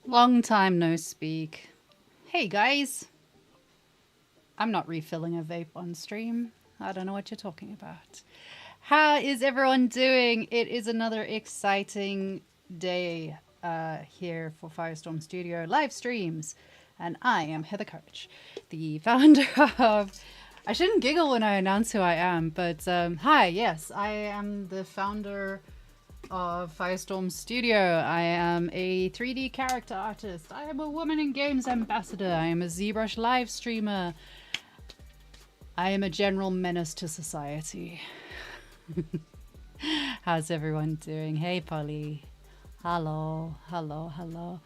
Long time no speak. Hey guys, I'm not refilling a vape on stream. I don't know what you're talking about. How is everyone doing? It is another exciting day here for Firestorm Studio live streams. And I am Heather Coach, the founder of. I shouldn't giggle when I announce who I am, but hi, yes, I am the founder of Firestorm Studio. I am a 3D character artist. I am a woman in games ambassador. I am a ZBrush live streamer. I am a general menace to society. How's everyone doing? Hey, Polly. Hello, hello, hello.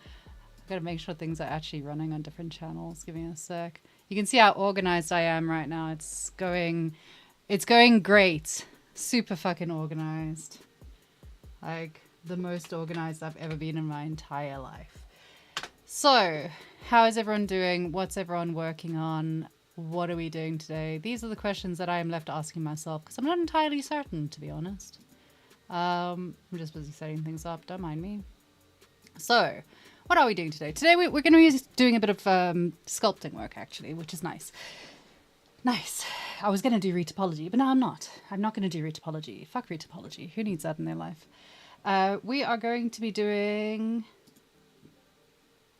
I've got to make sure things are actually running on different channels. Give me a sec. You can see how organized I am right now. It's going great. Super fucking organized. Like the most organized I've ever been in my entire life. So, how is everyone doing? What's everyone working on? What are we doing today? These are the questions that I am left asking myself because I'm not entirely certain, to be honest. I'm just busy setting things up. Don't mind me. So, what are we doing today? Today we're going to be doing a bit of sculpting work, actually, which is nice. Nice. I was going to do retopology, but now I'm not. I'm not going to do retopology. Fuck retopology. Who needs that in their life? We are going to be doing...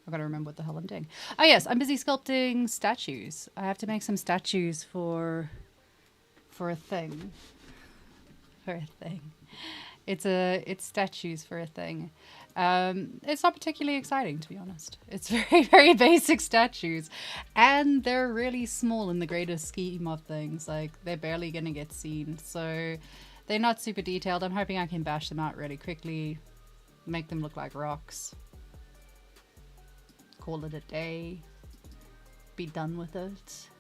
I've got to remember what the hell I'm doing. Oh, yes. I'm busy sculpting statues. I have to make some statues for a thing. For a thing. It's statues for a thing. It's not particularly exciting, to be honest. It's very, very basic statues. And they're really small in the greater scheme of things. Like, they're barely going to get seen. So, they're not super detailed. I'm hoping I can bash them out really quickly. Make them look like rocks. Call it a day. Be done with it.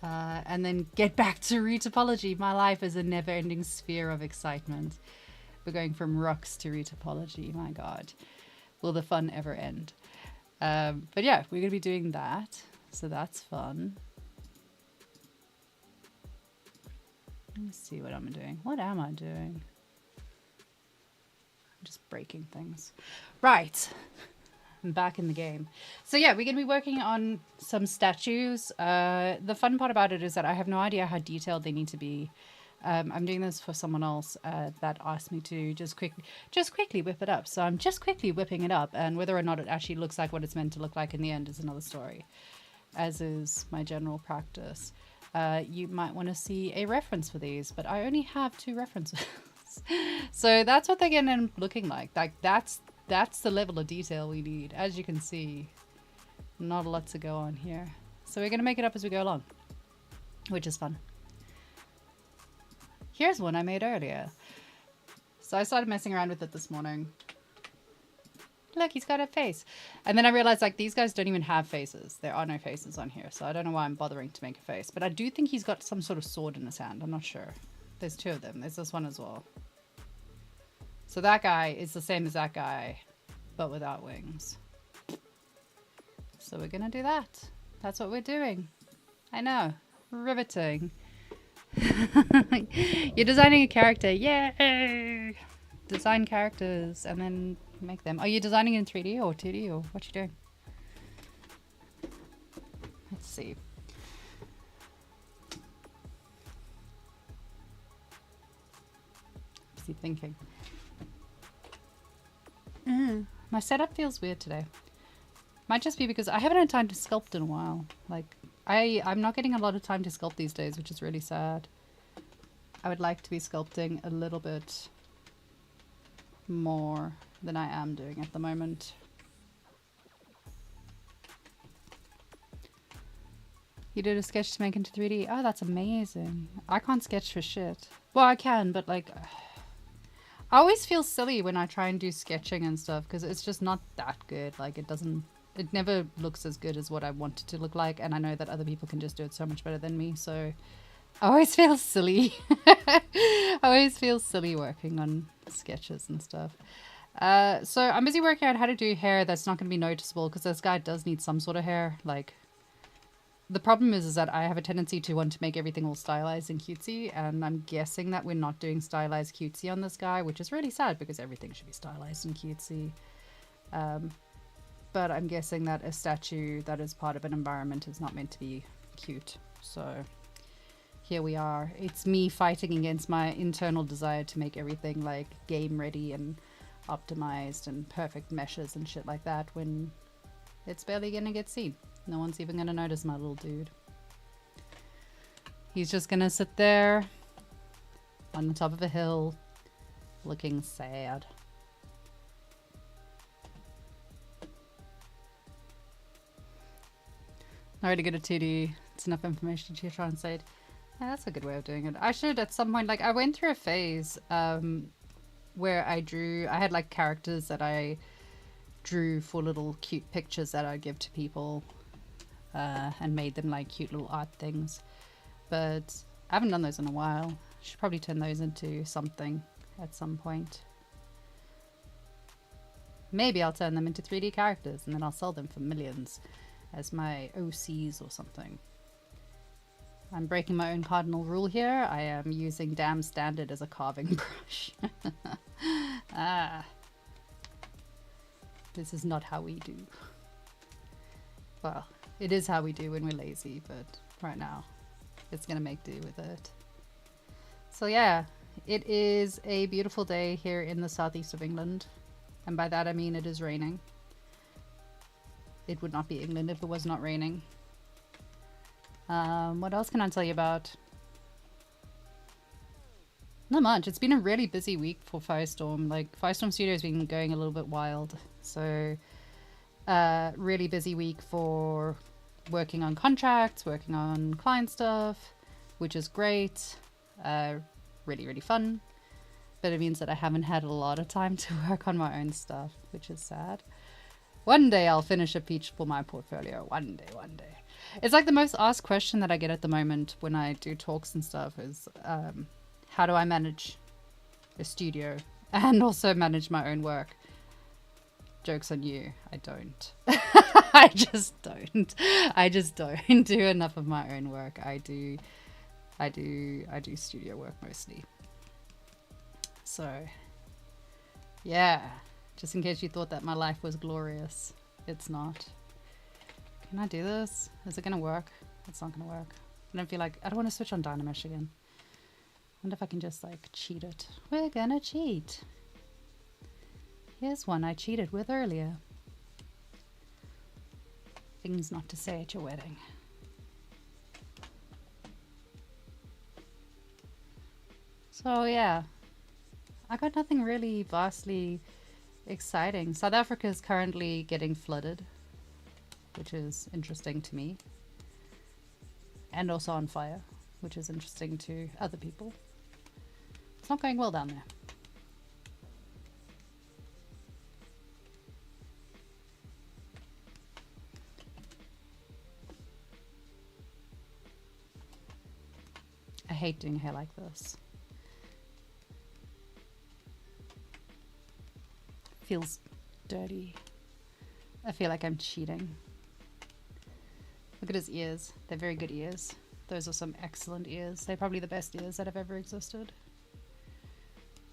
And then get back to retopology. My life is a never-ending sphere of excitement. We're going from rocks to retopology. My God. Will the fun ever end? But yeah, we're going to be doing that. So that's fun. Let me see what I'm doing. What am I doing? I'm just breaking things. Right. I'm back in the game. So yeah, we're going to be working on some statues. The fun part about it is that I have no idea how detailed they need to be. I'm doing this for someone else that asked me to just quickly whip it up. So I'm just quickly whipping it up, and whether or not it actually looks like what it's meant to look like in the end is another story, as is my general practice. You might want to see a reference for these, but I only have 2 references. So that's what they're going to end up looking like. Like that's the level of detail we need. As you can see, not a lot to go on here. So we're going to make it up as we go along, which is fun. Here's one I made earlier. So I started messing around with it this morning. Look, he's got a face. And then I realized, like, these guys don't even have faces. There are no faces on here, so I don't know why I'm bothering to make a face. But I do think he's got some sort of sword in his hand. I'm not sure. There's 2 of them. There's this one as well. So that guy is the same as that guy, but without wings. So we're gonna do that. That's what we're doing. I know. Riveting. You're designing a character. Yay! Design characters and then make them. Are you designing in 3D or 2D or what you doing? Let's see. Busy thinking. My setup feels weird today. Might just be because I haven't had time to sculpt in a while. Like, I'm not getting a lot of time to sculpt these days, which is really sad. I would like to be sculpting a little bit more than I am doing at the moment. You did a sketch to make into 3D? Oh, that's amazing. I can't sketch for shit. Well, I can, but like... I always feel silly when I try and do sketching and stuff because it's just not that good. Like, it never looks as good as what I want it to look like, and I know that other people can just do it so much better than me, so I always feel silly. I always feel silly working on sketches and stuff. So I'm busy working out how to do hair that's not going to be noticeable because this guy does need some sort of hair. Like, the problem is that I have a tendency to want to make everything all stylized and cutesy, and I'm guessing that we're not doing stylized cutesy on this guy, which is really sad because everything should be stylized and cutesy. but I'm guessing that a statue that is part of an environment is not meant to be cute. So here we are. It's me fighting against my internal desire to make everything like game ready and optimized and perfect meshes and shit like that when it's barely gonna get seen. No one's even gonna notice my little dude. He's just gonna sit there on the top of a hill looking sad. Not really good at 2D. It's enough information to translate. Yeah, that's a good way of doing it. I should at some point, like I went through a phase where I had like characters that I drew for little cute pictures that I'd give to people and made them like cute little art things. But I haven't done those in a while. Should probably turn those into something at some point. Maybe I'll turn them into 3D characters and then I'll sell them for millions as my OCs or something. I'm breaking my own cardinal rule here. I am using damn standard as a carving brush. This is not how we do. Well, it is how we do when we're lazy, but right now it's gonna make do with it. So yeah, it is a beautiful day here in the southeast of England. And by that I mean it is raining. It would not be England if it was not raining. What else can I tell you about? Not much. It's been a really busy week for Firestorm. Like, Firestorm Studio has been going a little bit wild. So, really busy week for working on contracts, working on client stuff, which is great. Really, really fun. But it means that I haven't had a lot of time to work on my own stuff, which is sad. One day I'll finish a piece for my portfolio. One day, one day. It's like the most asked question that I get at the moment when I do talks and stuff is, how do I manage a studio and also manage my own work? Joke's on you. I don't. I just don't. I just don't do enough of my own work. I do studio work mostly. So, yeah. Just in case you thought that my life was glorious. It's not. Can I do this? Is it gonna work? It's not gonna work. I don't want to switch on Dynamesh again. I wonder if I can just like cheat it. We're gonna cheat. Here's one I cheated with earlier. Things not to say at your wedding. So yeah, I got nothing really vastly exciting. South Africa is currently getting flooded, which is interesting to me, and also on fire, which is interesting to other people. It's not going well down there. I hate doing hair like this. Feels dirty. I feel like I'm cheating. Look at his ears. They're very good ears. Those are some excellent ears. They're probably the best ears that have ever existed.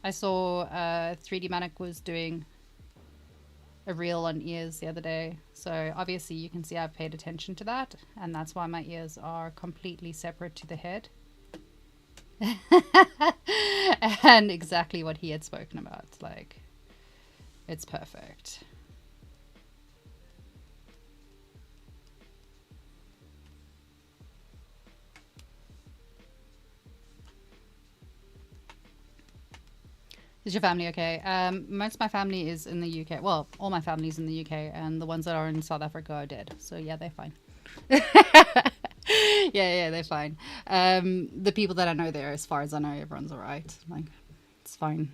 I saw 3D Manic was doing a reel on ears the other day. So obviously you can see I've paid attention to that. And that's why my ears are completely separate to the head. And exactly what he had spoken about. Like, it's perfect. Is your family okay? Most of my family is in the UK. Well, all my family's in the UK, and the ones that are in South Africa are dead. So yeah, they're fine. yeah, they're fine. The people that I know there, as far as I know, everyone's alright. Like, it's fine.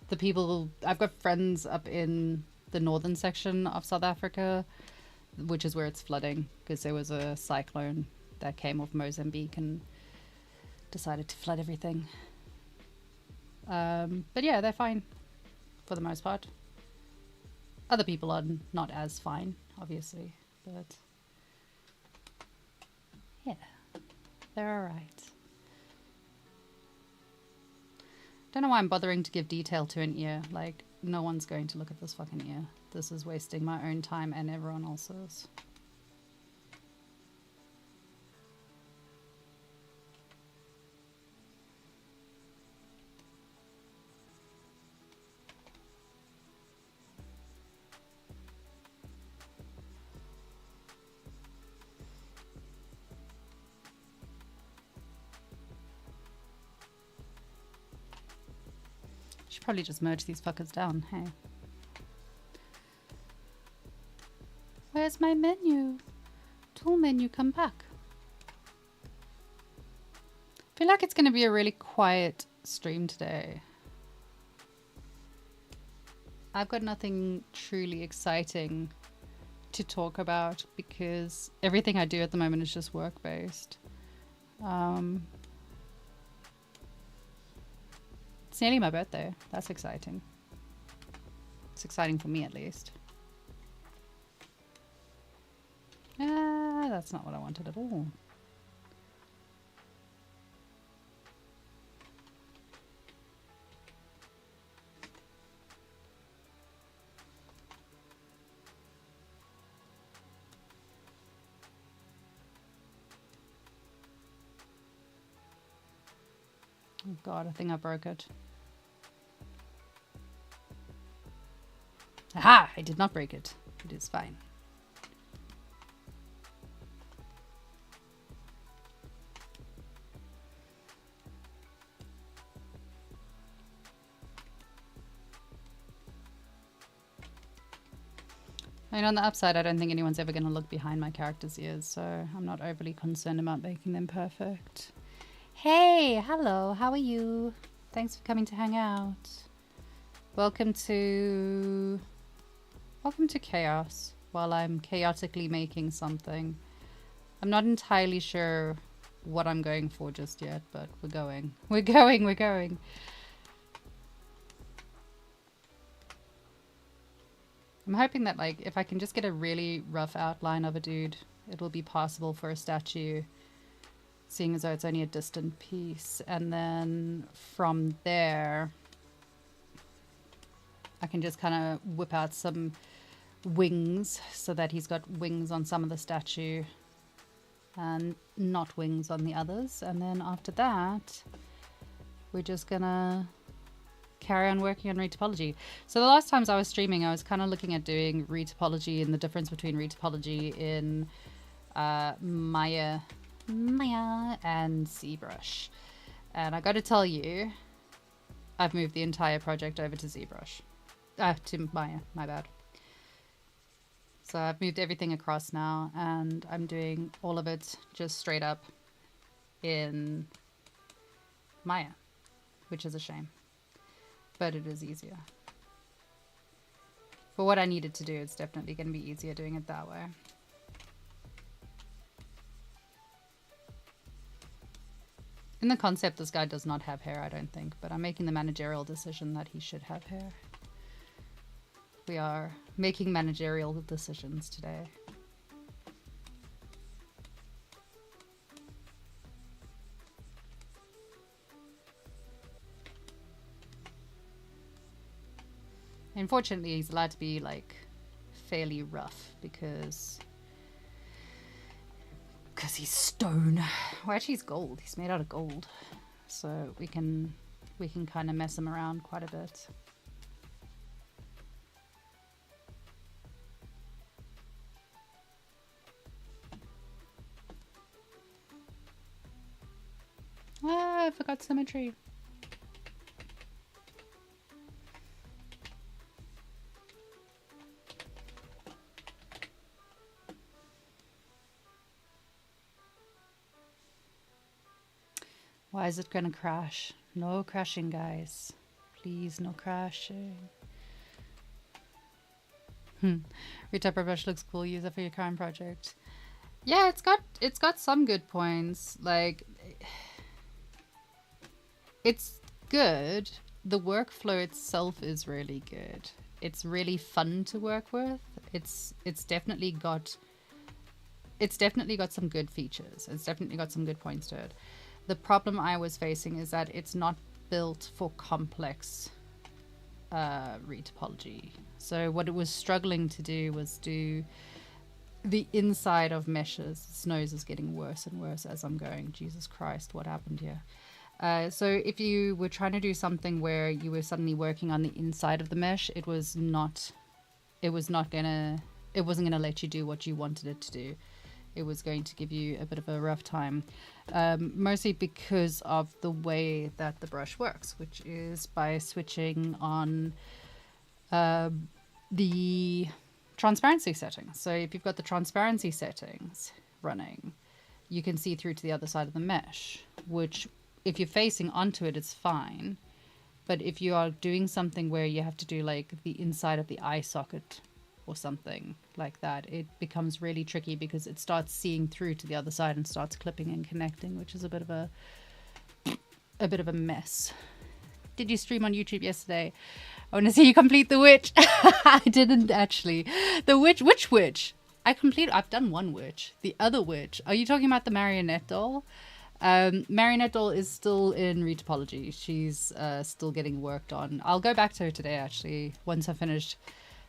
The people, I've got friends up in the northern section of South Africa, which is where it's flooding, because there was a cyclone that came off Mozambique and decided to flood everything. But yeah, they're fine for the most part. Other people are not as fine, obviously, but yeah, they're alright. Don't know why I'm bothering to give detail to an ear. Like, no one's going to look at this fucking ear. This is wasting my own time and everyone else's. Should probably just merge these fuckers down, hey. Where's my menu? Tool menu, come back. I feel like it's going to be a really quiet stream today. I've got nothing truly exciting to talk about because everything I do at the moment is just work-based. It's nearly my birthday. That's exciting. It's exciting for me, at least. That's not what I wanted at all. Oh God, I think I broke it. Aha! I did not break it. It is fine. I mean, on the upside, I don't think anyone's ever going to look behind my character's ears, so I'm not overly concerned about making them perfect. Hey, hello, how are you? Thanks for coming to hang out. Welcome to chaos while I'm chaotically making something. I'm not entirely sure what I'm going for just yet, but we're going. We're going. I'm hoping that, like, if I can just get a really rough outline of a dude, it will be possible for a statue, seeing as though it's only a distant piece. And then from there, I can just kind of whip out some wings so that he's got wings on some of the statue and not wings on the others. And then after that, we're just gonna carry on working on retopology. So the last times I was streaming, I was kind of looking at doing retopology and the difference between retopology in Maya and ZBrush. And I got to tell you, I've moved the entire project over to ZBrush. To Maya, my bad. So I've moved everything across now, and I'm doing all of it just straight up in Maya, which is a shame. But it is easier. For what I needed to do, it's definitely going to be easier doing it that way. In the concept, this guy does not have hair, I don't think, but I'm making the managerial decision that he should have hair. We are making managerial decisions today. Unfortunately, he's allowed to be, like, fairly rough because he's stone. Well, actually, he's gold. He's made out of gold, so we can kind of mess him around quite a bit. Ah, I forgot symmetry. Why is it gonna crash? No crashing, guys. Please, no crashing. Retopper brush looks cool. Use it for your current project. Yeah, it's got some good points. Like, it's good. The workflow itself is really good. It's really fun to work with. It's definitely got some good features. It's definitely got some good points to it. The problem I was facing is that it's not built for complex retopology. So what it was struggling to do was do the inside of meshes. Its nose is getting worse and worse as I'm going. Jesus Christ, what happened here? So if you were trying to do something where you were suddenly working on the inside of the mesh, it wasn't gonna let you do what you wanted it to do. It was going to give you a bit of a rough time, mostly because of the way that the brush works, which is by switching on the transparency settings. So if you've got the transparency settings running, you can see through to the other side of the mesh, which if you're facing onto it, it's fine. But if you are doing something where you have to do like the inside of the eye socket or something like that, it becomes really tricky because it starts seeing through to the other side and starts clipping and connecting, which is a bit of a mess. Did you stream on YouTube yesterday? I want to see you complete the witch. I didn't actually. The witch, which witch? I've done one witch. The other witch. Are you talking about the marionette doll? Marionette doll is still in retopology. She's still getting worked on. I'll go back to her today actually, once I've finished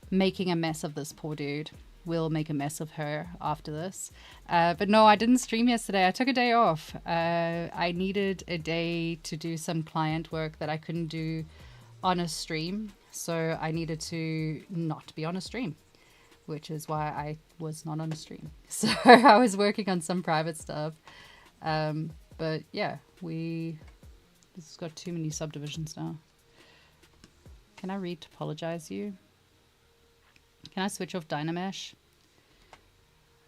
making a mess of this poor dude. We'll make a mess of her after this. But no, I didn't stream yesterday. I took a day off. I needed a day to do some client work that I couldn't do on a stream. So I needed to not be on a stream, which is why I was not on a stream. So I was working on some private stuff. But yeah, this has got too many subdivisions now. Can I retopologize you? Can I switch off Dynamesh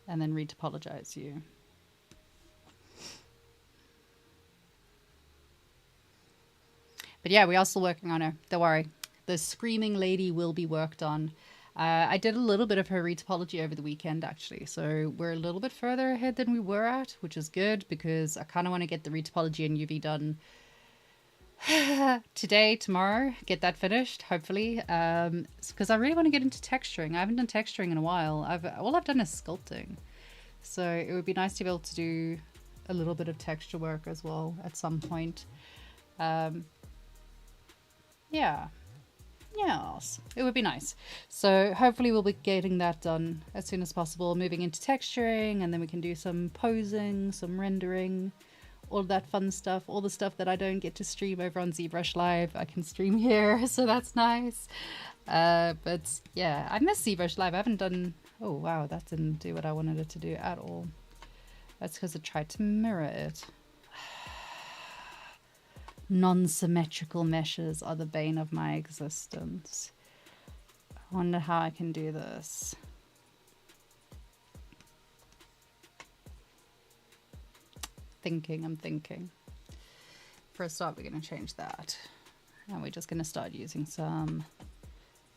and then retopologize you? But yeah, we are still working on her. Don't worry. The screaming lady will be worked on. I did a little bit of her retopology over the weekend, actually. So we're a little bit further ahead than we were at, which is good because I kind of want to get the retopology and UV done today, tomorrow, get that finished, hopefully. Because I really want to get into texturing. I haven't done texturing in a while. All I've done is sculpting. So it would be nice to be able to do a little bit of texture work as well at some point. Yeah. Yes, it would be nice. So hopefully we'll be getting that done as soon as possible, moving into texturing, and then we can do some posing, some rendering, all that fun stuff, all the stuff that I don't get to stream over on ZBrush Live, I can stream here, so that's nice. But yeah, I miss ZBrush Live. I haven't done... Oh wow, that didn't do what I wanted it to do at all. That's because I tried to mirror it. Non-symmetrical meshes are the bane of my existence. I wonder how I can do this. I'm thinking. For a start, we're going to change that. And we're just going to start using some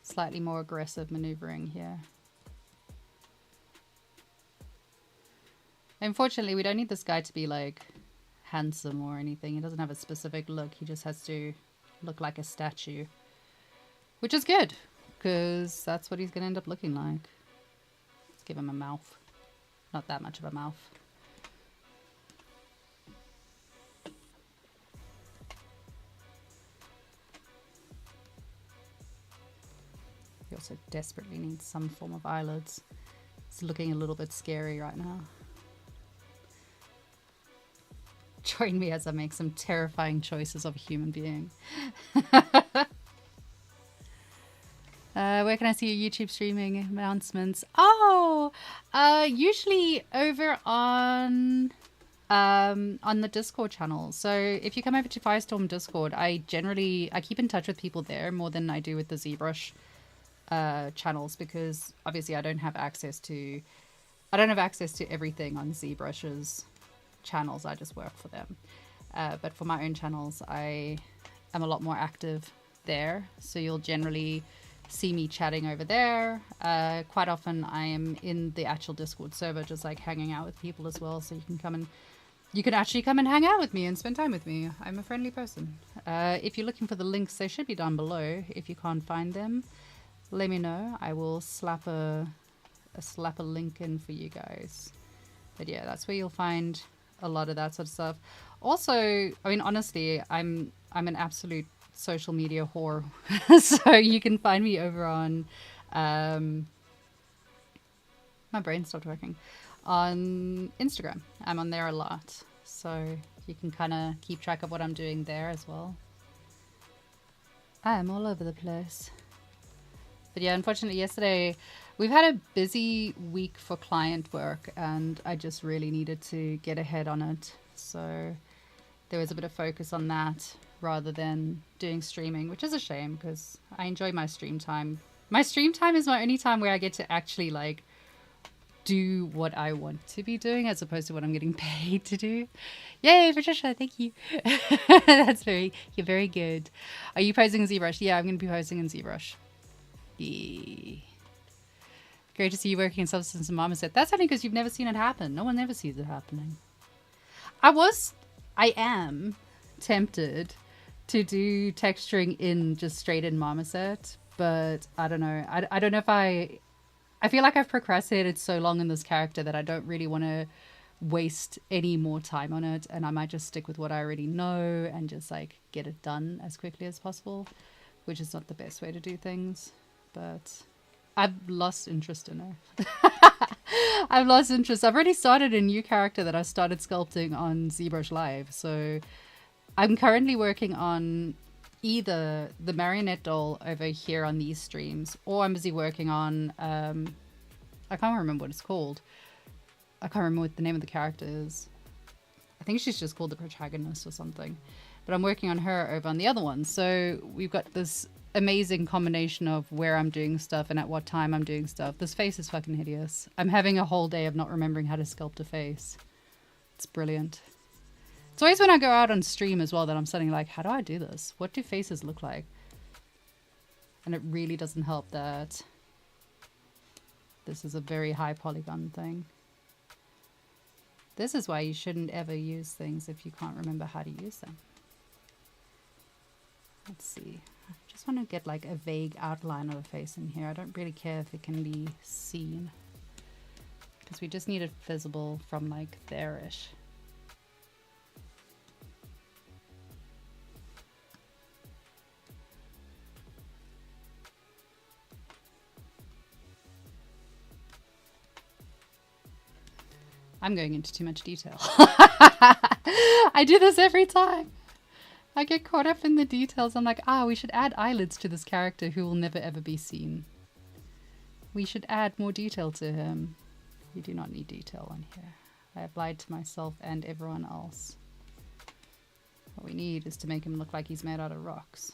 slightly more aggressive maneuvering here. Unfortunately, we don't need this guy to be like handsome or anything. He doesn't have a specific look. He just has to look like a statue, which is good because that's what he's gonna end up looking like. Let's give him a mouth. Not that much of a mouth. He also desperately needs some form of eyelids. It's looking a little bit scary right now. Join me as I make some terrifying choices of a human being. Where can I see your YouTube streaming announcements? Oh, usually over on the Discord channel. So if you come over to Firestorm Discord, I keep in touch with people there more than I do with the ZBrush channels, because obviously I don't have access to everything on ZBrush's channels. I just work for them, but for my own channels I am a lot more active there, so you'll generally see me chatting over there. Quite often I am in the actual Discord server just like hanging out with people as well, so you can actually come and hang out with me and spend time with me. I'm a friendly person. If you're looking for the links, they should be down below. If you can't find them, let me know. I will slap a link in for you guys. But yeah, that's where you'll find a lot of that sort of stuff. Also, I mean, honestly, I'm I'm an absolute social media whore. So you can find me over on my brain stopped working. On Instagram. I'm on there a lot. So you can kind of keep track of what I'm doing there as well. I am all over the place. But yeah, unfortunately yesterday we've had a busy week for client work and I just really needed to get ahead on it. So there was a bit of focus on that rather than doing streaming, which is a shame because I enjoy my stream time. My stream time is my only time where I get to actually like do what I want to be doing as opposed to what I'm getting paid to do. Yay, Patricia, thank you. You're very good. Are you posing in ZBrush? Yeah, I'm going to be posing in ZBrush. Yeah. Great to see you working in Substance and Mama said. That's only because you've never seen it happen. No one ever sees it happening. I am tempted to do texturing in just straight in Marmoset, but I don't know. I don't know if I feel like I've procrastinated so long in this character that I don't really want to waste any more time on it, and I might just stick with what I already know and just like get it done as quickly as possible, which is not the best way to do things, but I've lost interest in her. I've lost interest. I've already started a new character that I started sculpting on ZBrush Live, so I'm currently working on either the marionette doll over here on these streams, or I'm busy working on I can't remember what it's called. I can't remember what the name of the character is. I think she's just called the protagonist or something, but I'm working on her over on the other one. So we've got this amazing combination of where I'm doing stuff and at what time I'm doing stuff. This face is fucking hideous. I'm having a whole day of not remembering how to sculpt a face. It's brilliant. It's always when I go out on stream as well that I'm suddenly like, how do I do this? What do faces look like? And it really doesn't help that this is a very high polygon thing. This is why you shouldn't ever use things if you can't remember how to use them. Let's see. I just want to get like a vague outline of a face in here. I don't really care if it can be seen, because we just need it visible from like there-ish. I'm going into too much detail. I do this every time. I get caught up in the details. I'm like, we should add eyelids to this character who will never ever be seen. We should add more detail to him. You do not need detail on here. I have lied to myself and everyone else. What we need is to make him look like he's made out of rocks.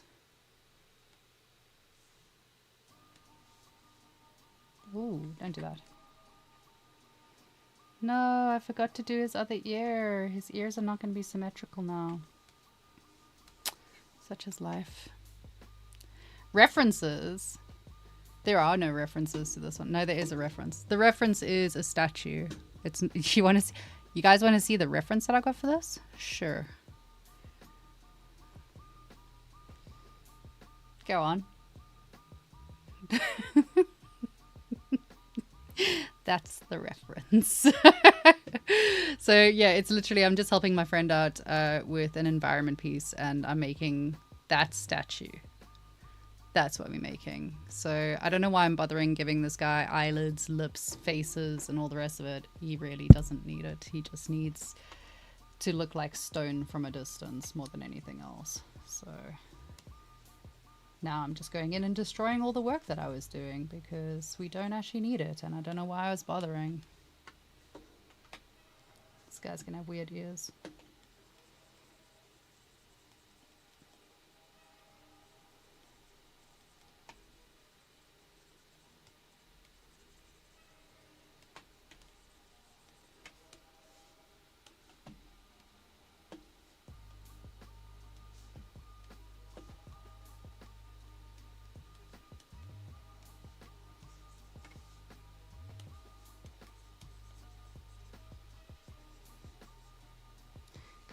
Ooh, don't do that. No, I forgot to do his other ear. His ears are not going to be symmetrical now. Such is life. References. There are no references to this one. No, there is a reference. The reference is a statue. It's you guys want to see the reference that I got for this? Sure. Go on. That's the reference. So yeah, it's literally, I'm just helping my friend out with an environment piece, and I'm making that statue. That's what we're making. So I don't know why I'm bothering giving this guy eyelids, lips, faces, and all the rest of it. He really doesn't need it. He just needs to look like stone from a distance more than anything else. So now I'm just going in and destroying all the work that I was doing because we don't actually need it, and I don't know why I was bothering. This guy's gonna have weird ears.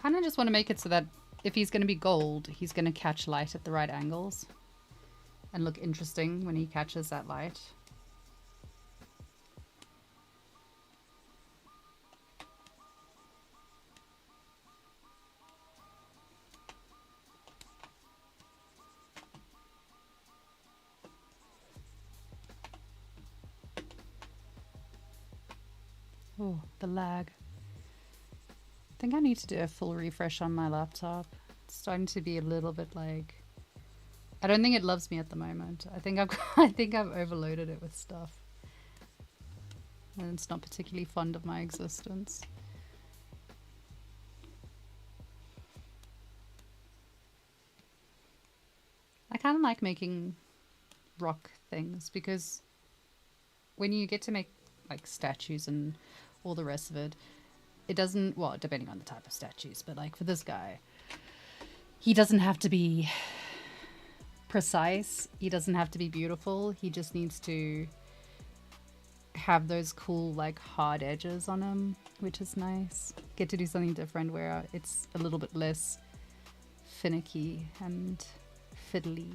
Kind of just want to make it so that if he's going to be gold, he's going to catch light at the right angles and look interesting when he catches that light. Oh, the lag. I think I need to do a full refresh on my laptop. It's starting to be a little bit like... I don't think it loves me at the moment. I think I've overloaded it with stuff. And it's not particularly fond of my existence. I kind of like making rock things because when you get to make like statues and all the rest of it, it doesn't, well, depending on the type of statues, but like for this guy, he doesn't have to be precise. He doesn't have to be beautiful. He just needs to have those cool like hard edges on him, which is nice. Get to do something different where it's a little bit less finicky and fiddly.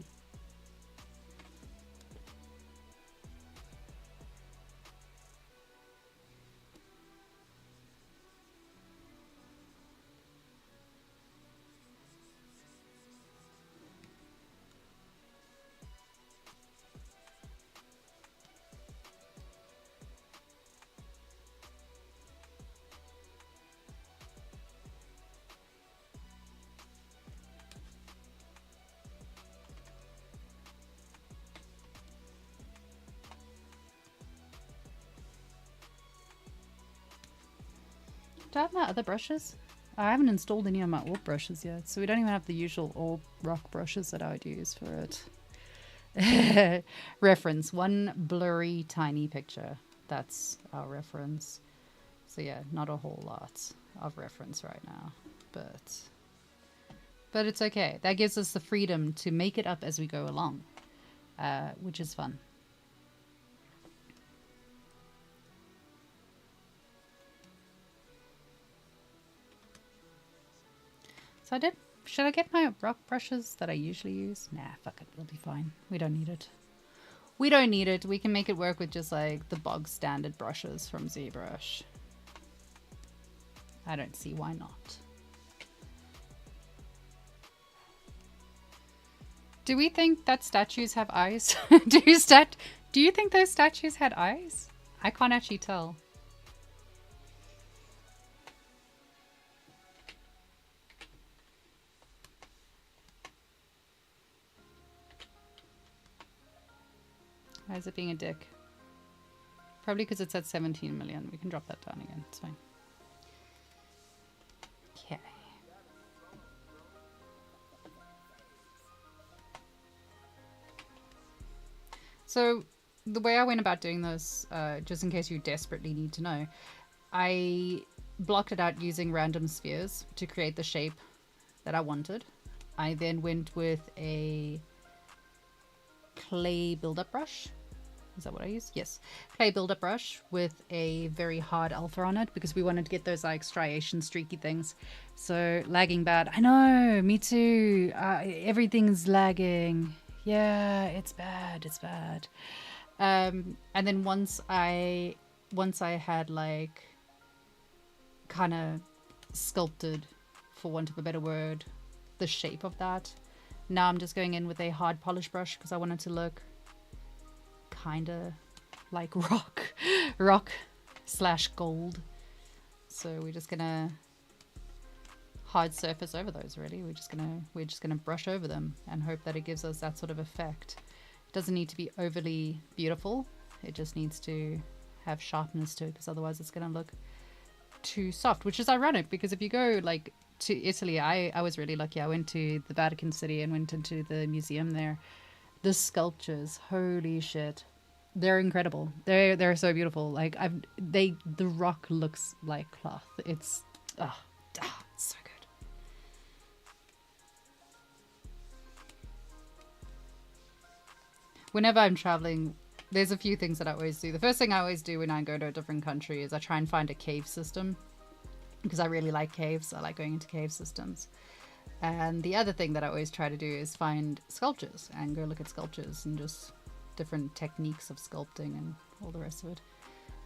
Do I have my other brushes? I haven't installed any of my orb brushes yet, so we don't even have the usual orb rock brushes that I would use for it. Reference, one blurry tiny picture. That's our reference. So yeah, not a whole lot of reference right now, but it's okay. That gives us the freedom to make it up as we go along, which is fun. So should I get my rock brushes that I usually use? Nah, fuck it, we'll be fine. We don't need it. We don't need it. We can make it work with just like the bog standard brushes from ZBrush. I don't see why not. Do we think that statues have eyes? Do you think those statues had eyes? I can't actually tell. Why is it being a dick? Probably because it's at 17 million. We can drop that down again. It's fine. Okay. So the way I went about doing this, just in case you desperately need to know, I blocked it out using random spheres to create the shape that I wanted. I then went with a clay build-up brush. Is that what I used? Yes. Clay build-up brush with a very hard alpha on it because we wanted to get those like striation streaky things. So lagging bad. I know, me too. Everything's lagging. Yeah, it's bad. It's bad. And then once I had like kind of sculpted, for want of a better word, the shape of that, now I'm just going in with a hard polish brush because I want it to look kind of like rock / gold. So we're just gonna hard surface over those. Really, we're just gonna brush over them and hope that it gives us that sort of effect. It doesn't need to be overly beautiful. It just needs to have sharpness to it because otherwise it's gonna look too soft, which is ironic because if you go like to Italy, I was really lucky. I went to the Vatican City and went into the museum there. The sculptures, holy shit, they're incredible. They're so beautiful. Like the rock looks like cloth. It's so good. Whenever I'm traveling, there's a few things that I always do. The first thing I always do when I go to a different country is I try and find a cave system because I really like caves. I like going into cave systems. And the other thing that I always try to do is find sculptures and go look at sculptures and just different techniques of sculpting and all the rest of it.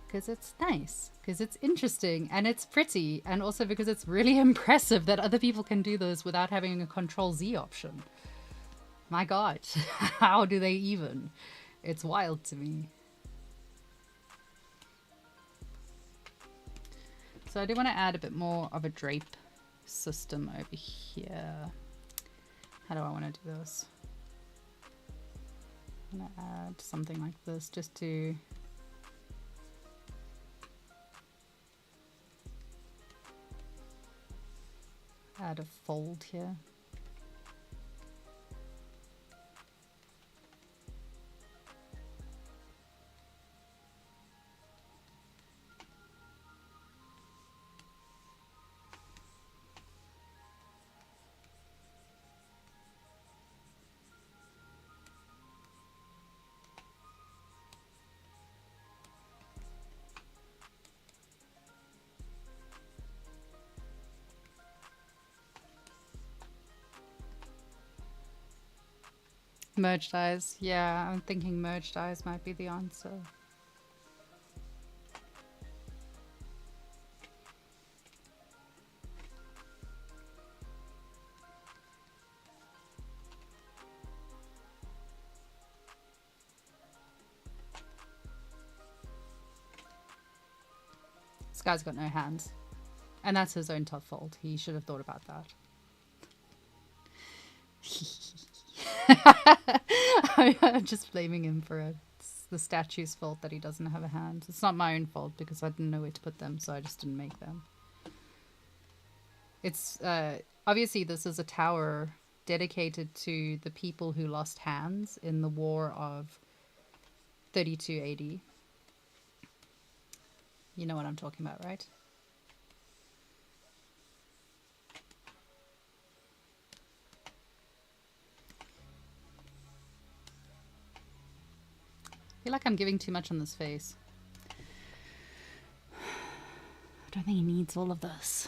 Because it's nice, because it's interesting and it's pretty, and also because it's really impressive that other people can do this without having a Control-Z option. My God, how do they even? It's wild to me. So I do want to add a bit more of a drape system over here. How do I want to do this? I'm going to add something like this just to add a fold here. Merged eyes. Yeah, I'm thinking merged eyes might be the answer. This guy's got no hands. And that's his own top fault. He should have thought about that. I'm just blaming him for it. It's the statue's fault that he doesn't have a hand. It's not my own fault because I didn't know where to put them, so I just didn't make them. It's obviously this is a tower dedicated to the people who lost hands in the war of 32 AD. You know what I'm talking about, right? I feel like I'm giving too much on this face. I don't think he needs all of this.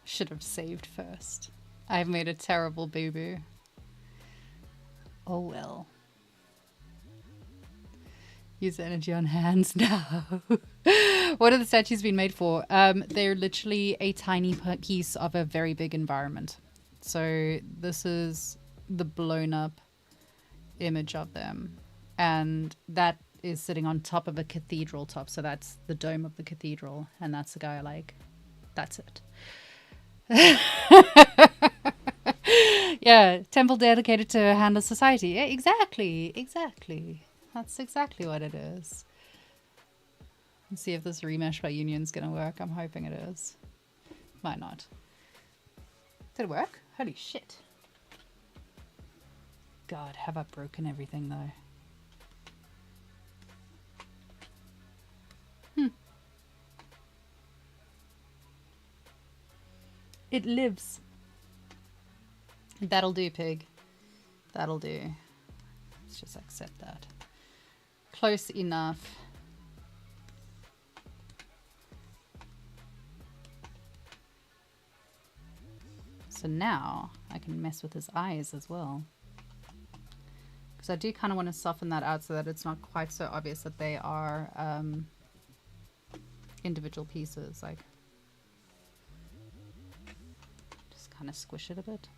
Should have saved first. I've made a terrible boo-boo. Oh well. Use energy on hands now. What are the statues been made for? They're literally a tiny piece of a very big environment. So this is the blown up image of them. And that is sitting on top of a cathedral top. So that's the dome of the cathedral. And that's the guy like, that's it. Yeah, temple dedicated to a handless society. Yeah, exactly. That's exactly what it is. Let's see if this remesh by Union's gonna work. I'm hoping it is. Might not. Did it work? Holy shit. God, have I broken everything though? It lives. That'll do, pig. That'll do. Let's just accept that. Close enough. So now I can mess with his eyes as well. Because I do kind of want to soften that out so that it's not quite so obvious that they are individual pieces. Like, kind of squish it a bit.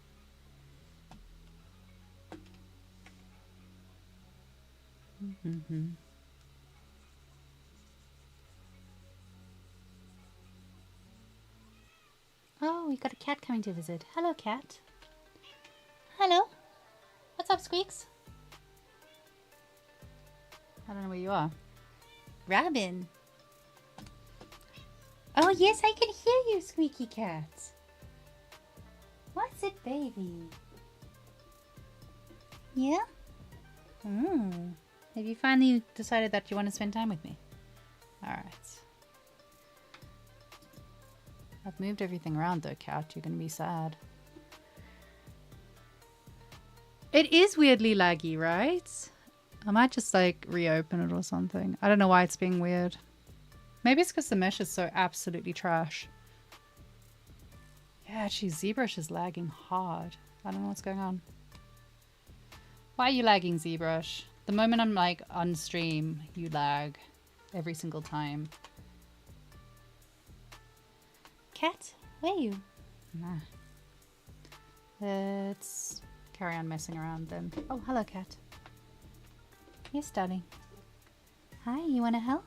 Oh, we got a cat coming to visit. Hello, cat. Hello. What's up, Squeaks? I don't know where you are. Robin. Oh, yes, I can hear you, Squeaky Cat. What's it, baby? Yeah? Have you finally decided that you want to spend time with me? Alright. I've moved everything around though, cat. You're going to be sad. It is weirdly laggy, right? I might just like reopen it or something. I don't know why it's being weird. Maybe it's because the mesh is so absolutely trash. Yeah, actually ZBrush is lagging hard. I don't know what's going on. Why are you lagging, ZBrush? The moment I'm like on stream, you lag every single time. Cat, where are you? Nah. Let's carry on messing around then. Oh, hello, cat. Yes, darling. Hi, you want to help?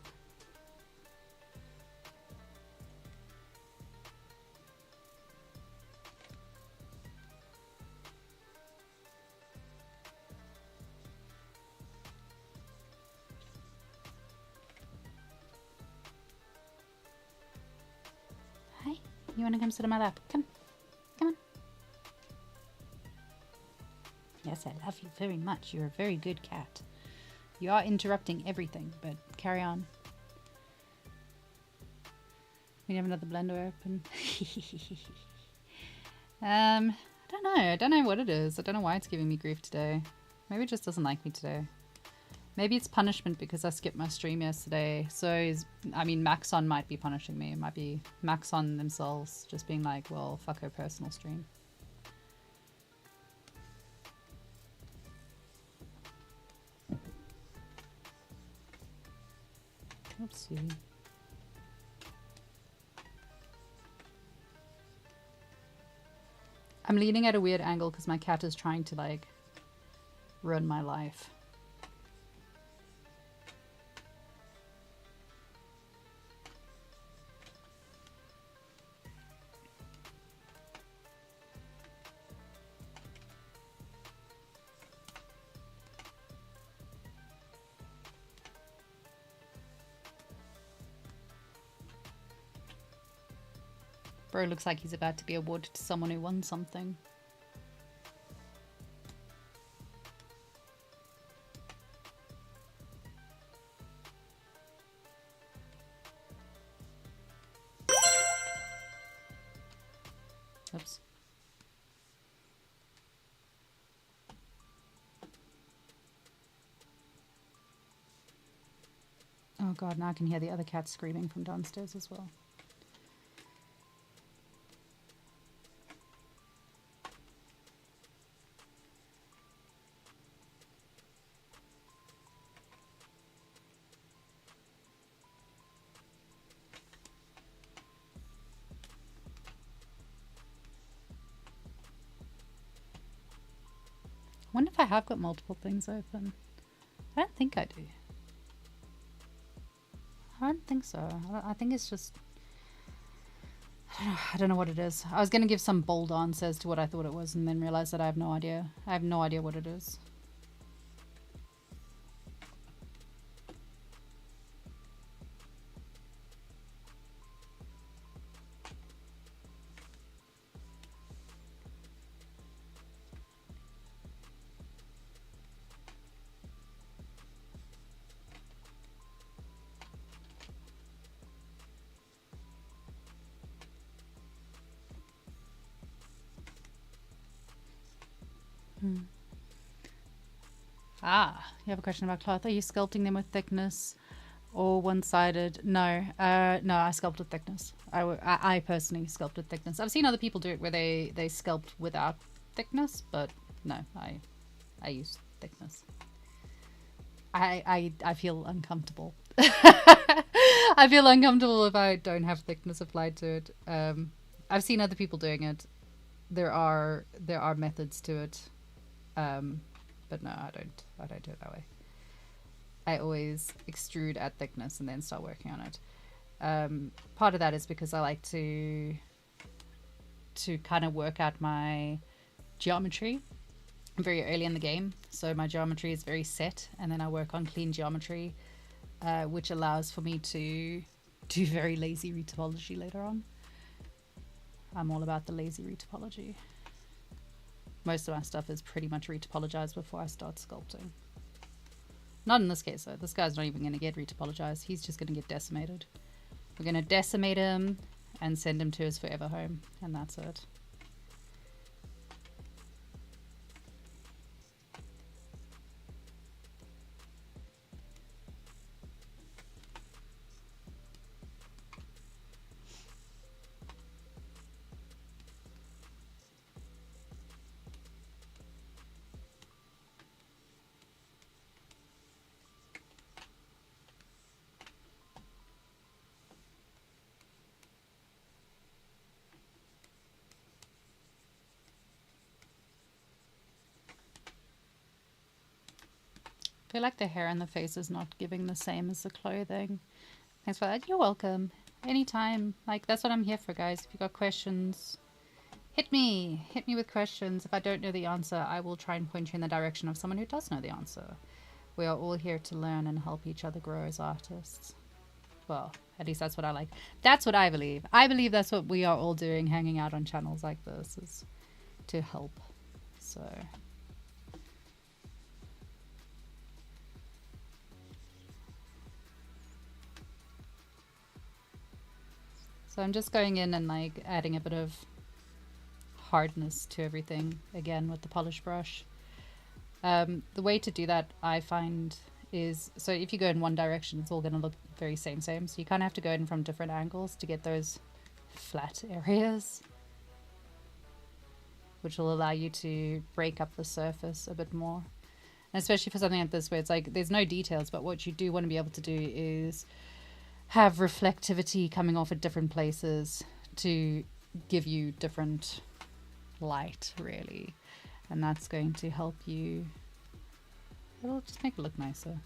Hi, you want to come sit on my lap? Come. Come on. Yes, I love you very much. You're a very good cat. You are interrupting everything, but carry on. We have another blender open. I don't know. I don't know what it is. I don't know why it's giving me grief today. Maybe it just doesn't like me today. Maybe it's punishment because I skipped my stream yesterday. So, I mean, Maxon might be punishing me. It might be Maxon themselves just being like, well, fuck her personal stream. Oopsie. I'm leaning at a weird angle because my cat is trying to like ruin my life. Bro looks like he's about to be awarded to someone who won something. Oops. Oh god, now I can hear the other cat screaming from downstairs as well. I wonder if I have got multiple things open. I don't think I do. I don't think so. I think it's just... I don't know what it is. I was going to give some bold answers to what I thought it was and then realize that I have no idea. I have no idea what it is. Ah, you have a question about cloth. Are you sculpting them with thickness or one-sided? No, no, I sculpt with thickness. I personally sculpt with thickness. I've seen other people do it where they sculpt without thickness, but no, I use thickness. I feel uncomfortable. I feel uncomfortable if I don't have thickness applied to it. I've seen other people doing it. There are methods to it. But no, I don't do it that way. I always extrude at thickness and then start working on it. Part of that is because I like to kind of work out my geometry very early in the game. So my geometry is very set, and then I work on clean geometry, which allows for me to do very lazy retopology later on. I'm all about the lazy retopology. Most of my stuff is pretty much retopologized before I start sculpting. Not in this case though. This guy's not even going to get retopologized. He's just going to get decimated. We're going to decimate him and send him to his forever home. And that's it. feel like the hair and the face is not giving the same as the clothing. Thanks for that. You're welcome. Anytime. Like, that's what I'm here for, guys. If you've got questions, hit me. Hit me with questions. If I don't know the answer, I will try and point you in the direction of someone who does know the answer. We are all here to learn and help each other grow as artists. Well, at least that's what I like. That's what I believe. I believe that's what we are all doing, hanging out on channels like this, is to help. So I'm just going in and like adding a bit of hardness to everything again with the polish brush. The way to do that, I find, is, so if you go in one direction, it's all going to look very same. So you kind of have to go in from different angles to get those flat areas, which will allow you to break up the surface a bit more. And especially for something like this where it's like there's no details, but what you do want to be able to do is have reflectivity coming off at different places to give you different light, really. And that's going to help you. It'll just make it look nicer.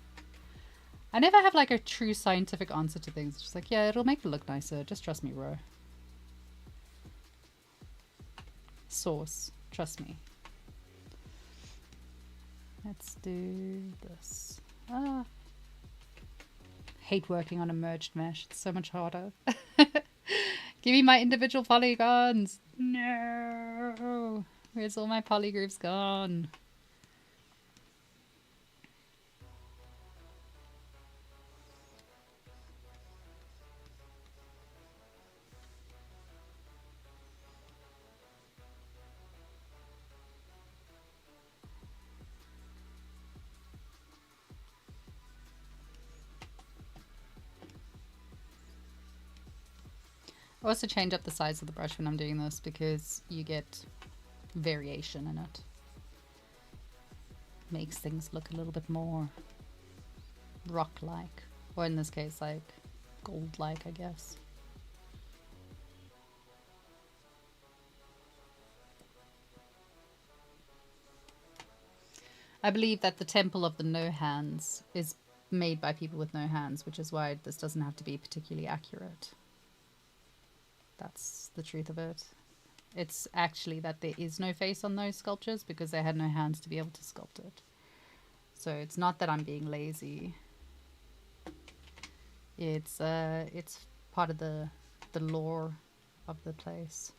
I never have like a true scientific answer to things. It's just like, yeah, it'll make it look nicer. Just trust me, bro. Source. Trust me. Let's do this. Hate working on a merged mesh. It's so much harder. Give me my individual polygons. No. Where's all my polygroups gone? I also change up the size of the brush when I'm doing this because you get variation in it. Makes things look a little bit more rock-like, or in this case like gold-like, I guess. I believe that the Temple of the No Hands is made by people with no hands, which is why this doesn't have to be particularly accurate. That's the truth of it. It's actually that there is no face on those sculptures because they had no hands to be able to sculpt it. So it's not that I'm being lazy. It's part of the lore of the place.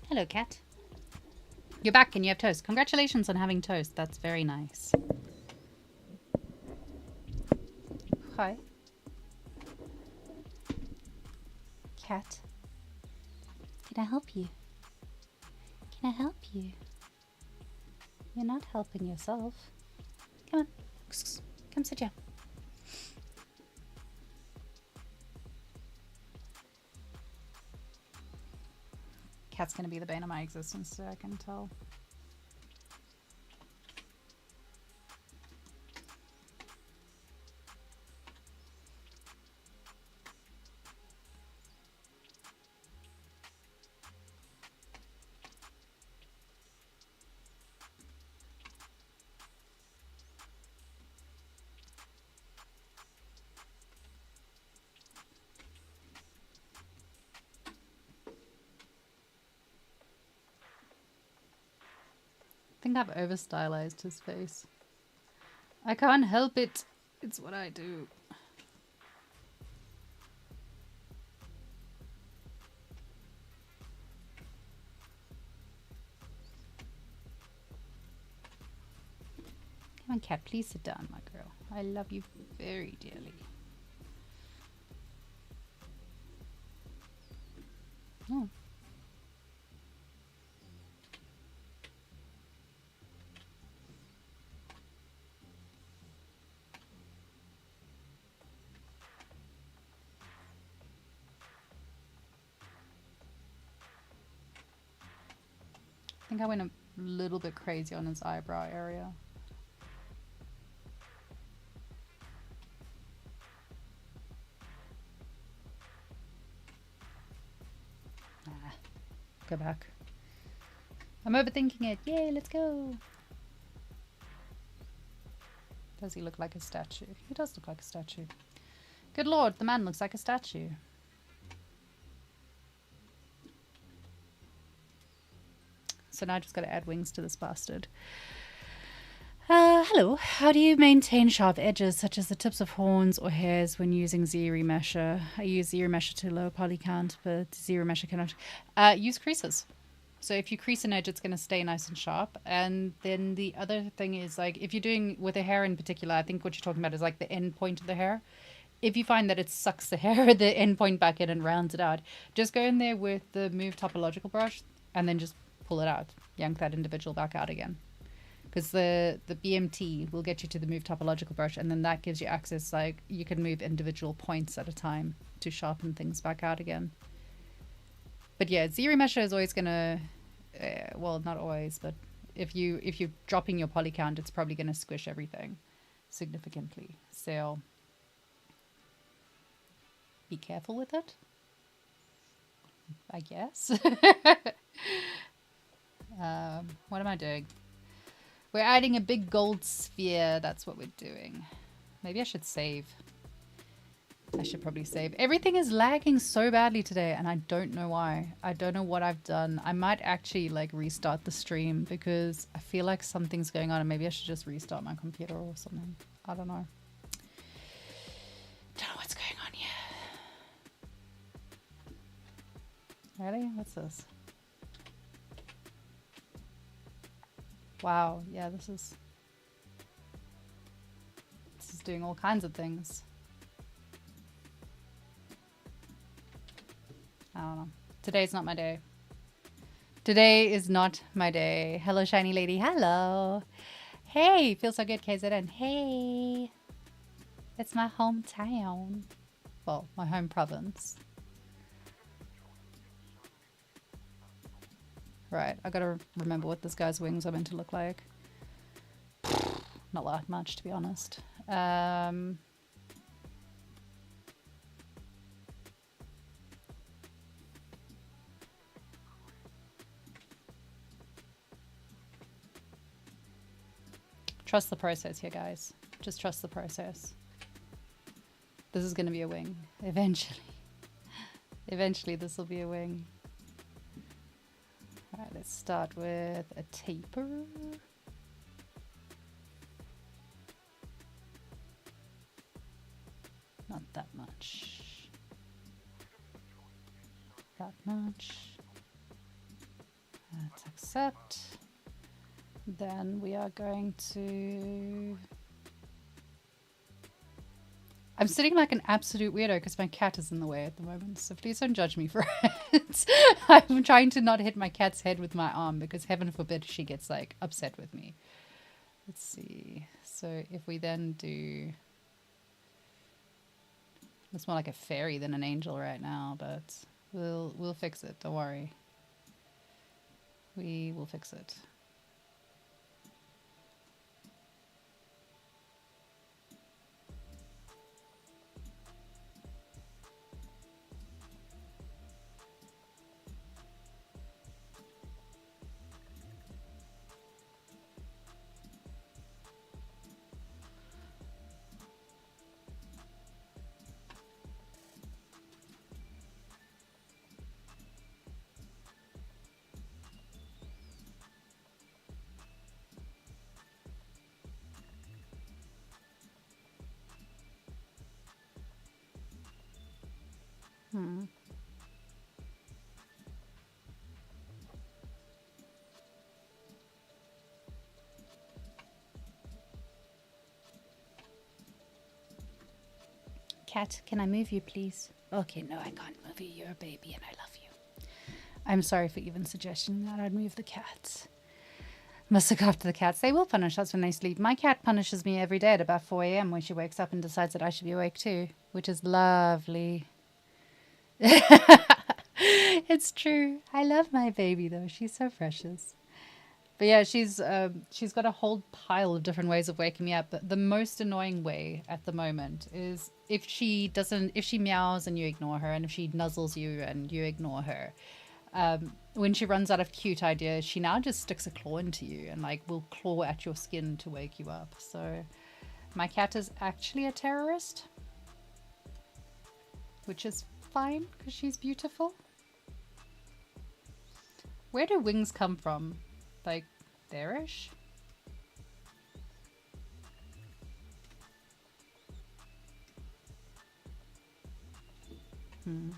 Hello, cat. You're back and you have toast. Congratulations on having toast. That's very nice. Hi. Cat. Can I help you? Can I help you? You're not helping yourself. Come on. Come sit down. Cat's gonna be the bane of my existence, so I can tell. think I've over stylized his face. I can't help it. It's what I do. Come on, cat, please sit down, my girl. I love you very dearly. Oh. I think I went a little bit crazy on his eyebrow area. Go back. I'm overthinking it. Yay, let's go. Does he look like a statue? He does look like a statue. Good lord, the man looks like a statue. So now I just got to add wings to this bastard. Hello. How do you maintain sharp edges such as the tips of horns or hairs when using Z-Remesher? I use Z-Remesher to lower poly count, but Z-Remesher cannot. Use creases. So if you crease an edge, it's going to stay nice and sharp. And then the other thing is, like, if you're doing with a hair in particular, I think what you're talking about is like the end point of the hair. If you find that it sucks the hair, the end point back in and rounds it out, just go in there with the Move Topological brush and then just pull it out. Yank that individual back out again. Because the BMT will get you to the Move Topological brush, and then that gives you access, like, you can move individual points at a time to sharpen things back out again. But yeah, Z-Remesher is always going to, well, not always, but if you're dropping your poly count, it's probably going to squish everything significantly. So be careful with it, I guess. What am I doing? We're adding a big gold sphere. That's what we're doing. Maybe I should save. I should probably save. Everything is lagging so badly today, and I don't know why. I don't know what I've done. I might actually like restart the stream because I feel like something's going on, and maybe I should just restart my computer or something. I don't know. Don't know what's going on here. Ready? What's this? Wow, yeah, this is doing all kinds of things. I don't know. Today's not my day. Today is not my day. Hello, shiny lady. Hello. Hey, feels so good, KZN. Hey. It's my hometown. Well, my home province. Right, I gotta remember what this guy's wings are meant to look like. Not that much, to be honest. Trust the process here, guys. Just trust the process. This is gonna be a wing, eventually. Eventually, this will be a wing. All right, let's start with a taper. Not that much. That much. Let's accept. Then we are going to... I'm sitting like an absolute weirdo because my cat is in the way at the moment, so please don't judge me for it. I'm trying to not hit my cat's head with my arm because heaven forbid she gets like upset with me. Let's see. So if we then do... It's more like a fairy than an angel right now, but we'll fix it. Don't worry. We will fix it. Hmm. Cat, can I move you, please? Okay, no, I can't move you. You're a baby and I love you. I'm sorry for even suggesting that I'd move the cats. Must look after the cats. They will punish us when they sleep. My cat punishes me every day at about 4 a.m. when she wakes up and decides that I should be awake too, which is lovely. It's true. I love my baby though. She's so precious. But yeah, she's got a whole pile of different ways of waking me up. But the most annoying way at the moment is if she meows and you ignore her, and if she nuzzles you and you ignore her. When she runs out of cute ideas, she now just sticks a claw into you and like will claw at your skin to wake you up. So my cat is actually a terrorist, which is fine because she's beautiful. Where do wings come from? Like, there-ish? Hmm.